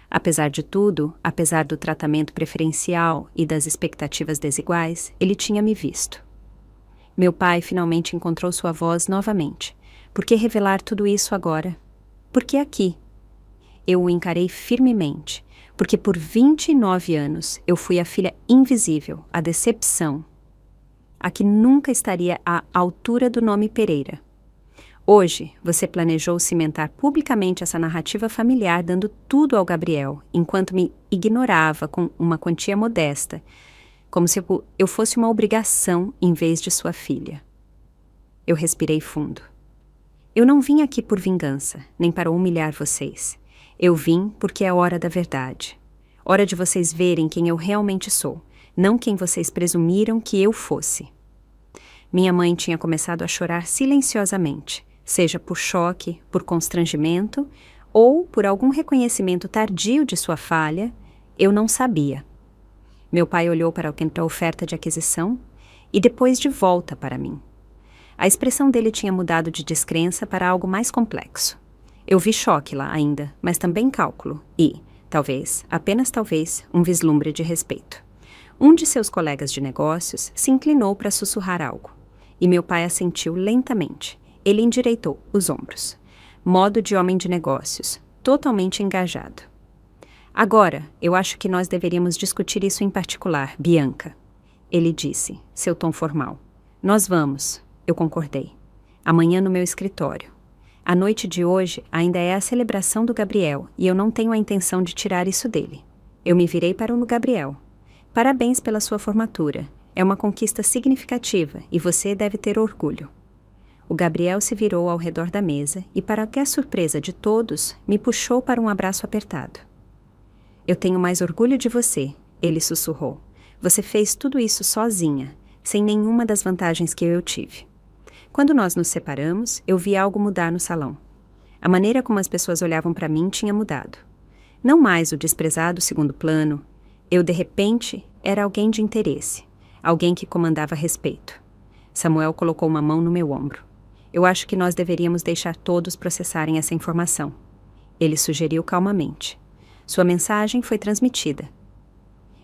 Apesar de tudo, apesar do tratamento preferencial e das expectativas desiguais, ele tinha me visto. Meu pai finalmente encontrou sua voz novamente. Por que revelar tudo isso agora? Por que aqui? Eu o encarei firmemente, porque por 29 anos eu fui a filha invisível, a decepção, a que nunca estaria à altura do nome Pereira. Hoje, você planejou cimentar publicamente essa narrativa familiar dando tudo ao Gabriel, enquanto me ignorava com uma quantia modesta, como se eu fosse uma obrigação em vez de sua filha. Eu respirei fundo. Eu não vim aqui por vingança, nem para humilhar vocês. Eu vim porque é hora da verdade. Hora de vocês verem quem eu realmente sou, não quem vocês presumiram que eu fosse. Minha mãe tinha começado a chorar silenciosamente, seja por choque, por constrangimento ou por algum reconhecimento tardio de sua falha, eu não sabia. Meu pai olhou para a oferta de aquisição e depois de volta para mim. A expressão dele tinha mudado de descrença para algo mais complexo. Eu vi choque lá ainda, mas também cálculo e, talvez, apenas talvez, um vislumbre de respeito. Um de seus colegas de negócios se inclinou para sussurrar algo, e meu pai assentiu lentamente. Ele endireitou os ombros. Modo de homem de negócios, totalmente engajado. Agora, eu acho que nós deveríamos discutir isso em particular, Bianca. Ele disse, seu tom formal. Nós vamos, eu concordei. Amanhã no meu escritório. A noite de hoje ainda é a celebração do Gabriel e eu não tenho a intenção de tirar isso dele. Eu me virei para o Gabriel. Parabéns pela sua formatura. É uma conquista significativa e você deve ter orgulho. O Gabriel se virou ao redor da mesa e, para a surpresa de todos, me puxou para um abraço apertado. Eu tenho mais orgulho de você, ele sussurrou. Você fez tudo isso sozinha, sem nenhuma das vantagens que eu tive. Quando nós nos separamos, eu vi algo mudar no salão. A maneira como as pessoas olhavam para mim tinha mudado. Não mais o desprezado segundo plano. Eu, de repente, era alguém de interesse, alguém que comandava respeito. Samuel colocou uma mão no meu ombro. Eu acho que nós deveríamos deixar todos processarem essa informação. Ele sugeriu calmamente. Sua mensagem foi transmitida.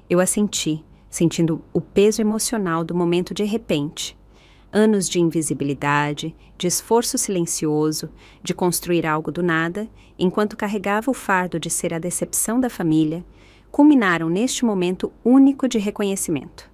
Eu assenti, sentindo o peso emocional do momento de repente. Anos de invisibilidade, de esforço silencioso, de construir algo do nada, enquanto carregava o fardo de ser a decepção da família, culminaram neste momento único de reconhecimento.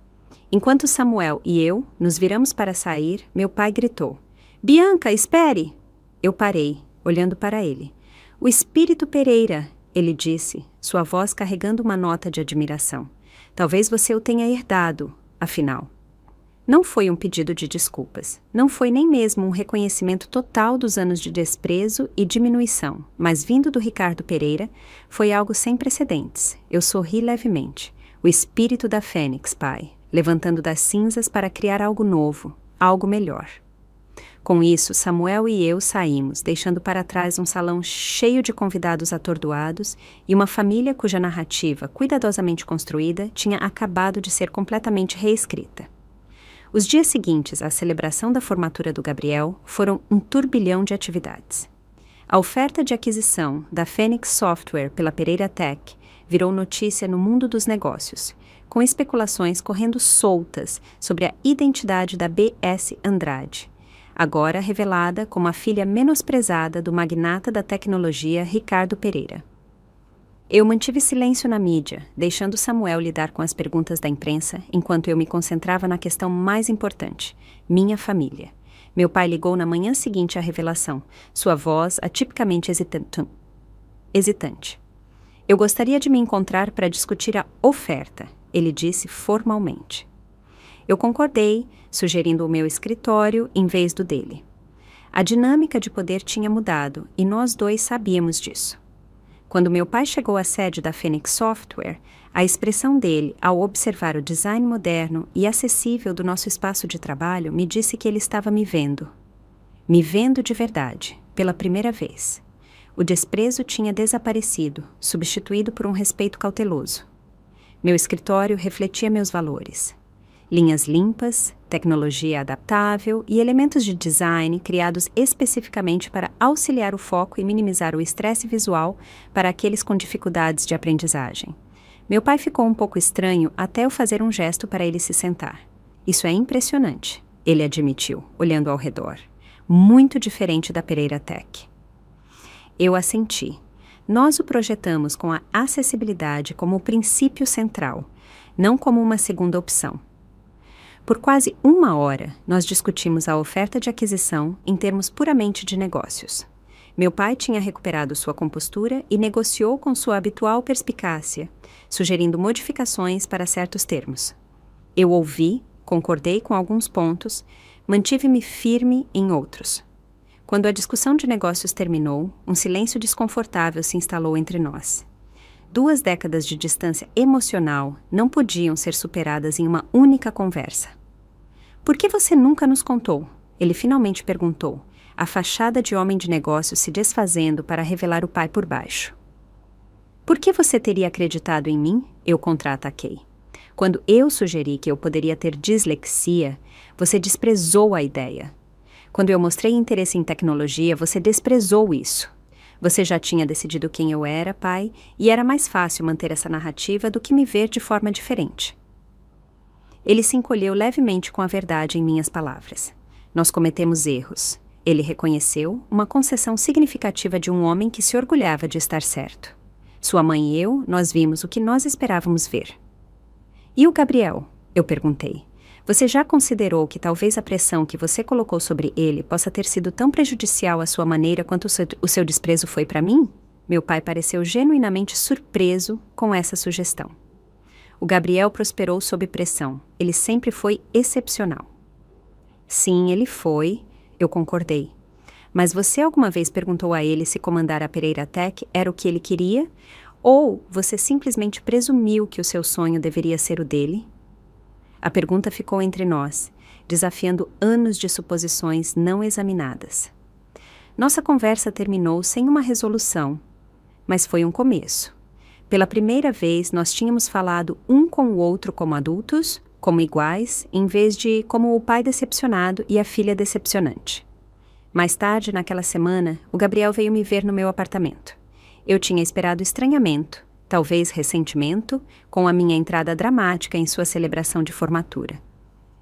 Enquanto Samuel e eu nos viramos para sair, meu pai gritou: "Bianca, espere!" Eu parei, olhando para ele. "O espírito Pereira", ele disse, sua voz carregando uma nota de admiração. "Talvez você o tenha herdado, afinal." Não foi um pedido de desculpas, não foi nem mesmo um reconhecimento total dos anos de desprezo e diminuição, mas vindo do Ricardo Pereira, foi algo sem precedentes. Eu sorri levemente. O espírito da Fênix, pai, levantando das cinzas para criar algo novo, algo melhor. Com isso, Samuel e eu saímos, deixando para trás um salão cheio de convidados atordoados e uma família cuja narrativa, cuidadosamente construída, tinha acabado de ser completamente reescrita. Os dias seguintes à celebração da formatura do Gabriel foram um turbilhão de atividades. A oferta de aquisição da Fênix Software pela Pereira Tech virou notícia no mundo dos negócios, com especulações correndo soltas sobre a identidade da B.S. Andrade, agora revelada como a filha menosprezada do magnata da tecnologia Ricardo Pereira. Eu mantive silêncio na mídia, deixando Samuel lidar com as perguntas da imprensa, enquanto eu me concentrava na questão mais importante: minha família. Meu pai ligou na manhã seguinte à revelação, sua voz atipicamente hesitante. "Eu gostaria de me encontrar para discutir a oferta", ele disse formalmente. Eu concordei, sugerindo o meu escritório em vez do dele. A dinâmica de poder tinha mudado, e nós dois sabíamos disso. Quando meu pai chegou à sede da Fênix Software, a expressão dele, ao observar o design moderno e acessível do nosso espaço de trabalho, me disse que ele estava me vendo. Me vendo de verdade, pela primeira vez. O desprezo tinha desaparecido, substituído por um respeito cauteloso. Meu escritório refletia meus valores. Linhas limpas, tecnologia adaptável e elementos de design criados especificamente para auxiliar o foco e minimizar o estresse visual para aqueles com dificuldades de aprendizagem. Meu pai ficou um pouco estranho até eu fazer um gesto para ele se sentar. "Isso é impressionante", ele admitiu, olhando ao redor. "Muito diferente da Pereira Tech." Eu assenti. Nós o projetamos com a acessibilidade como o princípio central, não como uma segunda opção. Por quase 1 hora, nós discutimos a oferta de aquisição em termos puramente de negócios. Meu pai tinha recuperado sua compostura e negociou com sua habitual perspicácia, sugerindo modificações para certos termos. Eu ouvi, concordei com alguns pontos, mantive-me firme em outros. Quando a discussão de negócios terminou, um silêncio desconfortável se instalou entre nós. 2 décadas de distância emocional não podiam ser superadas em uma única conversa. "Por que você nunca nos contou?", ele finalmente perguntou, a fachada de homem de negócios se desfazendo para revelar o pai por baixo. "Por que você teria acreditado em mim?", eu contra-ataquei. "Quando eu sugeri que eu poderia ter dislexia, você desprezou a ideia. Quando eu mostrei interesse em tecnologia, você desprezou isso. Você já tinha decidido quem eu era, pai, e era mais fácil manter essa narrativa do que me ver de forma diferente." Ele se encolheu levemente com a verdade em minhas palavras. "Nós cometemos erros." Ele reconheceu uma concessão significativa de um homem que se orgulhava de estar certo. Sua mãe e eu, nós vimos o que nós esperávamos ver. "E o Gabriel?", eu perguntei. "Você já considerou que talvez a pressão que você colocou sobre ele possa ter sido tão prejudicial à sua maneira quanto o seu desprezo foi para mim?" Meu pai pareceu genuinamente surpreso com essa sugestão. "O Gabriel prosperou sob pressão. Ele sempre foi excepcional." "Sim, ele foi", eu concordei. "Mas você alguma vez perguntou a ele se comandar a Pereira Tech era o que ele queria? Ou você simplesmente presumiu que o seu sonho deveria ser o dele?" A pergunta ficou entre nós, desafiando anos de suposições não examinadas. Nossa conversa terminou sem uma resolução, mas foi um começo. Pela primeira vez, nós tínhamos falado um com o outro como adultos, como iguais, em vez de como o pai decepcionado e a filha decepcionante. Mais tarde, naquela semana, o Gabriel veio me ver no meu apartamento. Eu tinha esperado estranhamento, talvez ressentimento, com a minha entrada dramática em sua celebração de formatura.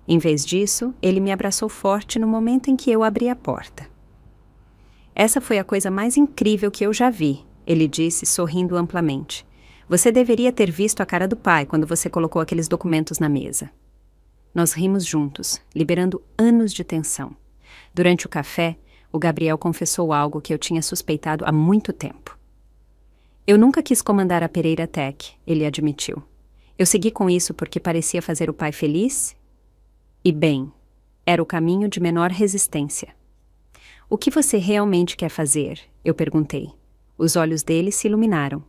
Em vez disso, ele me abraçou forte no momento em que eu abri a porta. Essa foi a coisa mais incrível que eu já vi, ele disse, sorrindo amplamente. Você deveria ter visto a cara do pai quando você colocou aqueles documentos na mesa. Nós rimos juntos, liberando anos de tensão. Durante o café, o Gabriel confessou algo que eu tinha suspeitado há muito tempo. Eu nunca quis comandar a Pereira Tech, ele admitiu. Eu segui com isso porque parecia fazer o pai feliz e bem. Era o caminho de menor resistência. O que você realmente quer fazer? Eu perguntei. Os olhos dele se iluminaram.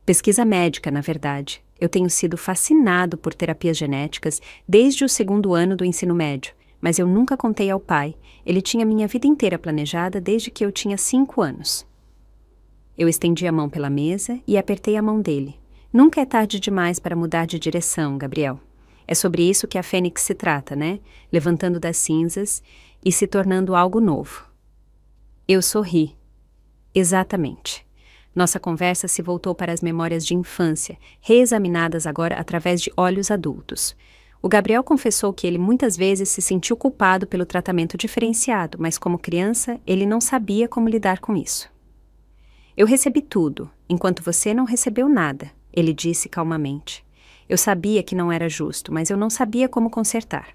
Pesquisa médica, na verdade. Eu tenho sido fascinado por terapias genéticas desde o 2º ano do ensino médio, mas eu nunca contei ao pai. Ele tinha minha vida inteira planejada desde que eu tinha 5 anos. Eu estendi a mão pela mesa e apertei a mão dele. Nunca é tarde demais para mudar de direção, Gabriel. É sobre isso que a Fênix se trata, né? Levantando das cinzas e se tornando algo novo. Eu sorri. Exatamente. Nossa conversa se voltou para as memórias de infância, reexaminadas agora através de olhos adultos. O Gabriel confessou que ele muitas vezes se sentiu culpado pelo tratamento diferenciado, mas como criança, ele não sabia como lidar com isso. Eu recebi tudo, enquanto você não recebeu nada, ele disse calmamente. Eu sabia que não era justo, mas eu não sabia como consertar.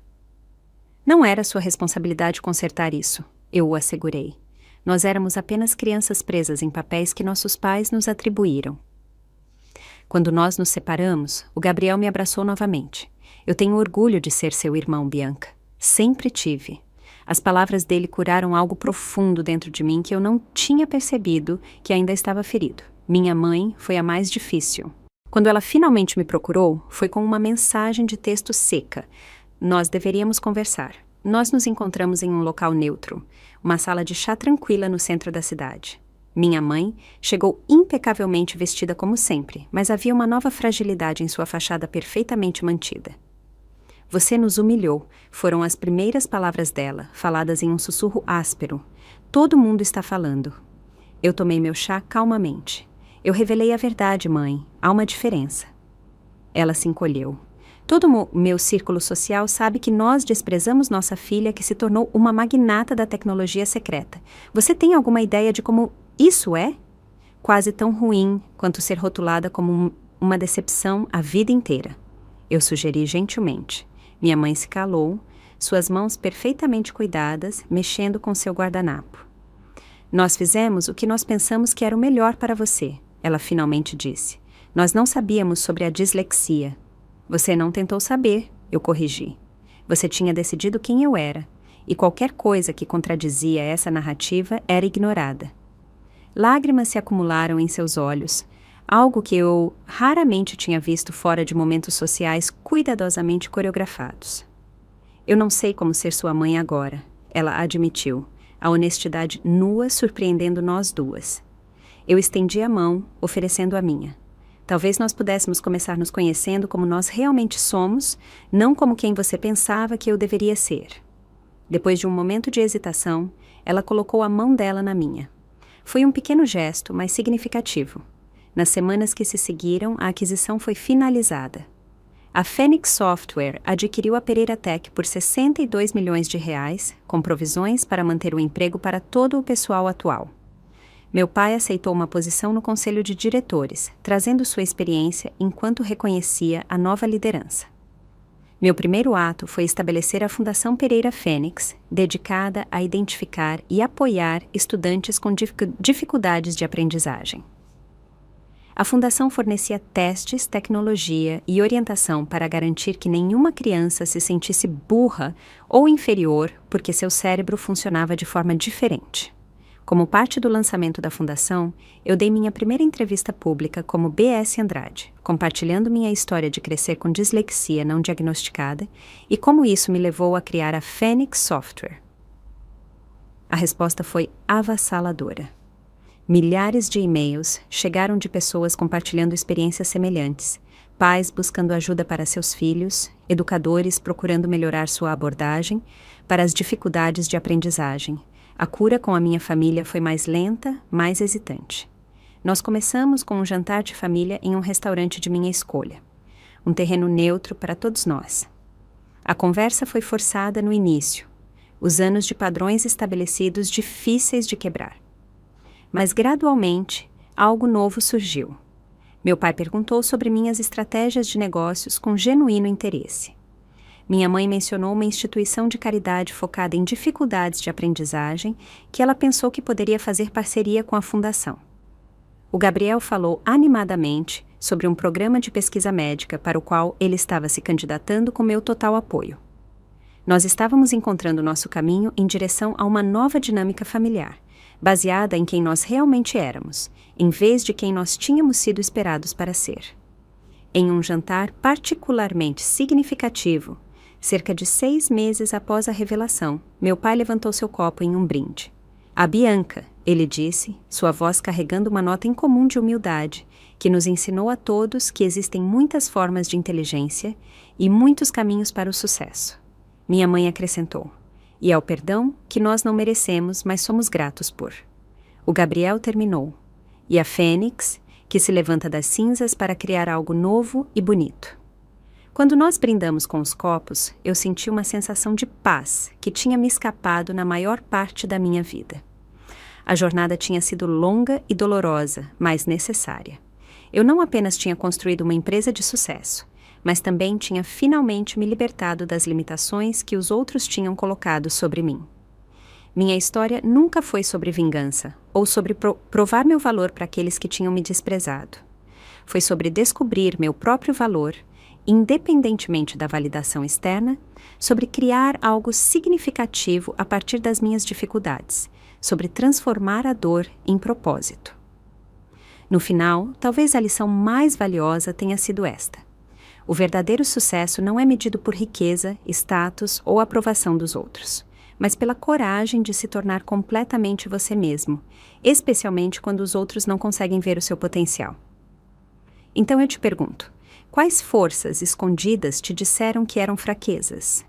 Não era sua responsabilidade consertar isso, eu o assegurei. Nós éramos apenas crianças presas em papéis que nossos pais nos atribuíram. Quando nós nos separamos, o Gabriel me abraçou novamente. Eu tenho orgulho de ser seu irmão, Bianca. Sempre tive. As palavras dele curaram algo profundo dentro de mim que eu não tinha percebido que ainda estava ferido. Minha mãe foi a mais difícil. Quando ela finalmente me procurou, foi com uma mensagem de texto seca. Nós deveríamos conversar. Nós nos encontramos em um local neutro, uma sala de chá tranquila no centro da cidade. Minha mãe chegou impecavelmente vestida como sempre, mas havia uma nova fragilidade em sua fachada perfeitamente mantida. Você nos humilhou, foram as primeiras palavras dela, faladas em um sussurro áspero. Todo mundo está falando. Eu tomei meu chá calmamente. Eu revelei a verdade, mãe. Há uma diferença. Ela se encolheu. Todo o meu círculo social sabe que nós desprezamos nossa filha que se tornou uma magnata da tecnologia secreta. Você tem alguma ideia de como isso é? Quase tão ruim quanto ser rotulada como uma decepção a vida inteira. Eu sugeri gentilmente. Minha mãe se calou, suas mãos perfeitamente cuidadas, mexendo com seu guardanapo. Nós fizemos o que nós pensamos que era o melhor para você, ela finalmente disse. Nós não sabíamos sobre a dislexia. Você não tentou saber, eu corrigi. Você tinha decidido quem eu era, e qualquer coisa que contradizia essa narrativa era ignorada. Lágrimas se acumularam em seus olhos, algo que eu raramente tinha visto fora de momentos sociais cuidadosamente coreografados. Eu não sei como ser sua mãe agora, ela admitiu, a honestidade nua surpreendendo nós duas. Eu estendi a mão, oferecendo a minha. Talvez nós pudéssemos começar nos conhecendo como nós realmente somos, não como quem você pensava que eu deveria ser. Depois de um momento de hesitação, ela colocou a mão dela na minha. Foi um pequeno gesto, mas significativo. Nas semanas que se seguiram, a aquisição foi finalizada. A Fênix Software adquiriu a Pereira Tech por R$62 milhões, com provisões para manter o emprego para todo o pessoal atual. Meu pai aceitou uma posição no conselho de diretores, trazendo sua experiência enquanto reconhecia a nova liderança. Meu primeiro ato foi estabelecer a Fundação Pereira Fênix, dedicada a identificar e apoiar estudantes com dificuldades de aprendizagem. A fundação fornecia testes, tecnologia e orientação para garantir que nenhuma criança se sentisse burra ou inferior porque seu cérebro funcionava de forma diferente. Como parte do lançamento da fundação, eu dei minha primeira entrevista pública como B.S. Andrade, compartilhando minha história de crescer com dislexia não diagnosticada e como isso me levou a criar a Fênix Software. A resposta foi avassaladora. Milhares de e-mails chegaram de pessoas compartilhando experiências semelhantes, pais buscando ajuda para seus filhos, educadores procurando melhorar sua abordagem para as dificuldades de aprendizagem. A cura com a minha família foi mais lenta, mais hesitante. Nós começamos com um jantar de família em um restaurante de minha escolha. Um terreno neutro para todos nós. A conversa foi forçada no início, os anos de padrões estabelecidos difíceis de quebrar. Mas gradualmente, algo novo surgiu. Meu pai perguntou sobre minhas estratégias de negócios com genuíno interesse. Minha mãe mencionou uma instituição de caridade focada em dificuldades de aprendizagem que ela pensou que poderia fazer parceria com a fundação. O Gabriel falou animadamente sobre um programa de pesquisa médica para o qual ele estava se candidatando com meu total apoio. Nós estávamos encontrando nosso caminho em direção a uma nova dinâmica familiar, baseada em quem nós realmente éramos, em vez de quem nós tínhamos sido esperados para ser. Em um jantar particularmente significativo, cerca de 6 meses após a revelação, meu pai levantou seu copo em um brinde. A Bianca, ele disse, sua voz carregando uma nota incomum de humildade, que nos ensinou a todos que existem muitas formas de inteligência e muitos caminhos para o sucesso. Minha mãe acrescentou, e é o perdão que nós não merecemos, mas somos gratos por. O Gabriel terminou, e a Fênix, que se levanta das cinzas para criar algo novo e bonito. Quando nós brindamos com os copos, eu senti uma sensação de paz que tinha me escapado na maior parte da minha vida. A jornada tinha sido longa e dolorosa, mas necessária. Eu não apenas tinha construído uma empresa de sucesso, mas também tinha finalmente me libertado das limitações que os outros tinham colocado sobre mim. Minha história nunca foi sobre vingança ou sobre provar meu valor para aqueles que tinham me desprezado. Foi sobre descobrir meu próprio valor, independentemente da validação externa, sobre criar algo significativo a partir das minhas dificuldades, sobre transformar a dor em propósito. No final, talvez a lição mais valiosa tenha sido esta. O verdadeiro sucesso não é medido por riqueza, status ou aprovação dos outros, mas pela coragem de se tornar completamente você mesmo, especialmente quando os outros não conseguem ver o seu potencial. Então eu te pergunto, quais forças escondidas te disseram que eram fraquezas?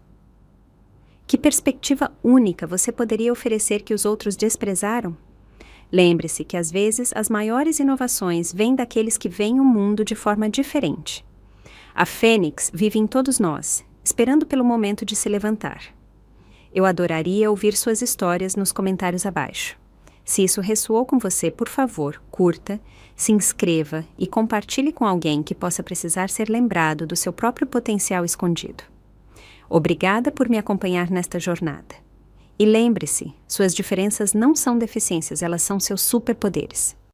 Que perspectiva única você poderia oferecer que os outros desprezaram? Lembre-se que às vezes as maiores inovações vêm daqueles que veem o mundo de forma diferente. A Fênix vive em todos nós, esperando pelo momento de se levantar. Eu adoraria ouvir suas histórias nos comentários abaixo. Se isso ressoou com você, por favor, curta, se inscreva e compartilhe com alguém que possa precisar ser lembrado do seu próprio potencial escondido. Obrigada por me acompanhar nesta jornada. E lembre-se, suas diferenças não são deficiências, elas são seus superpoderes.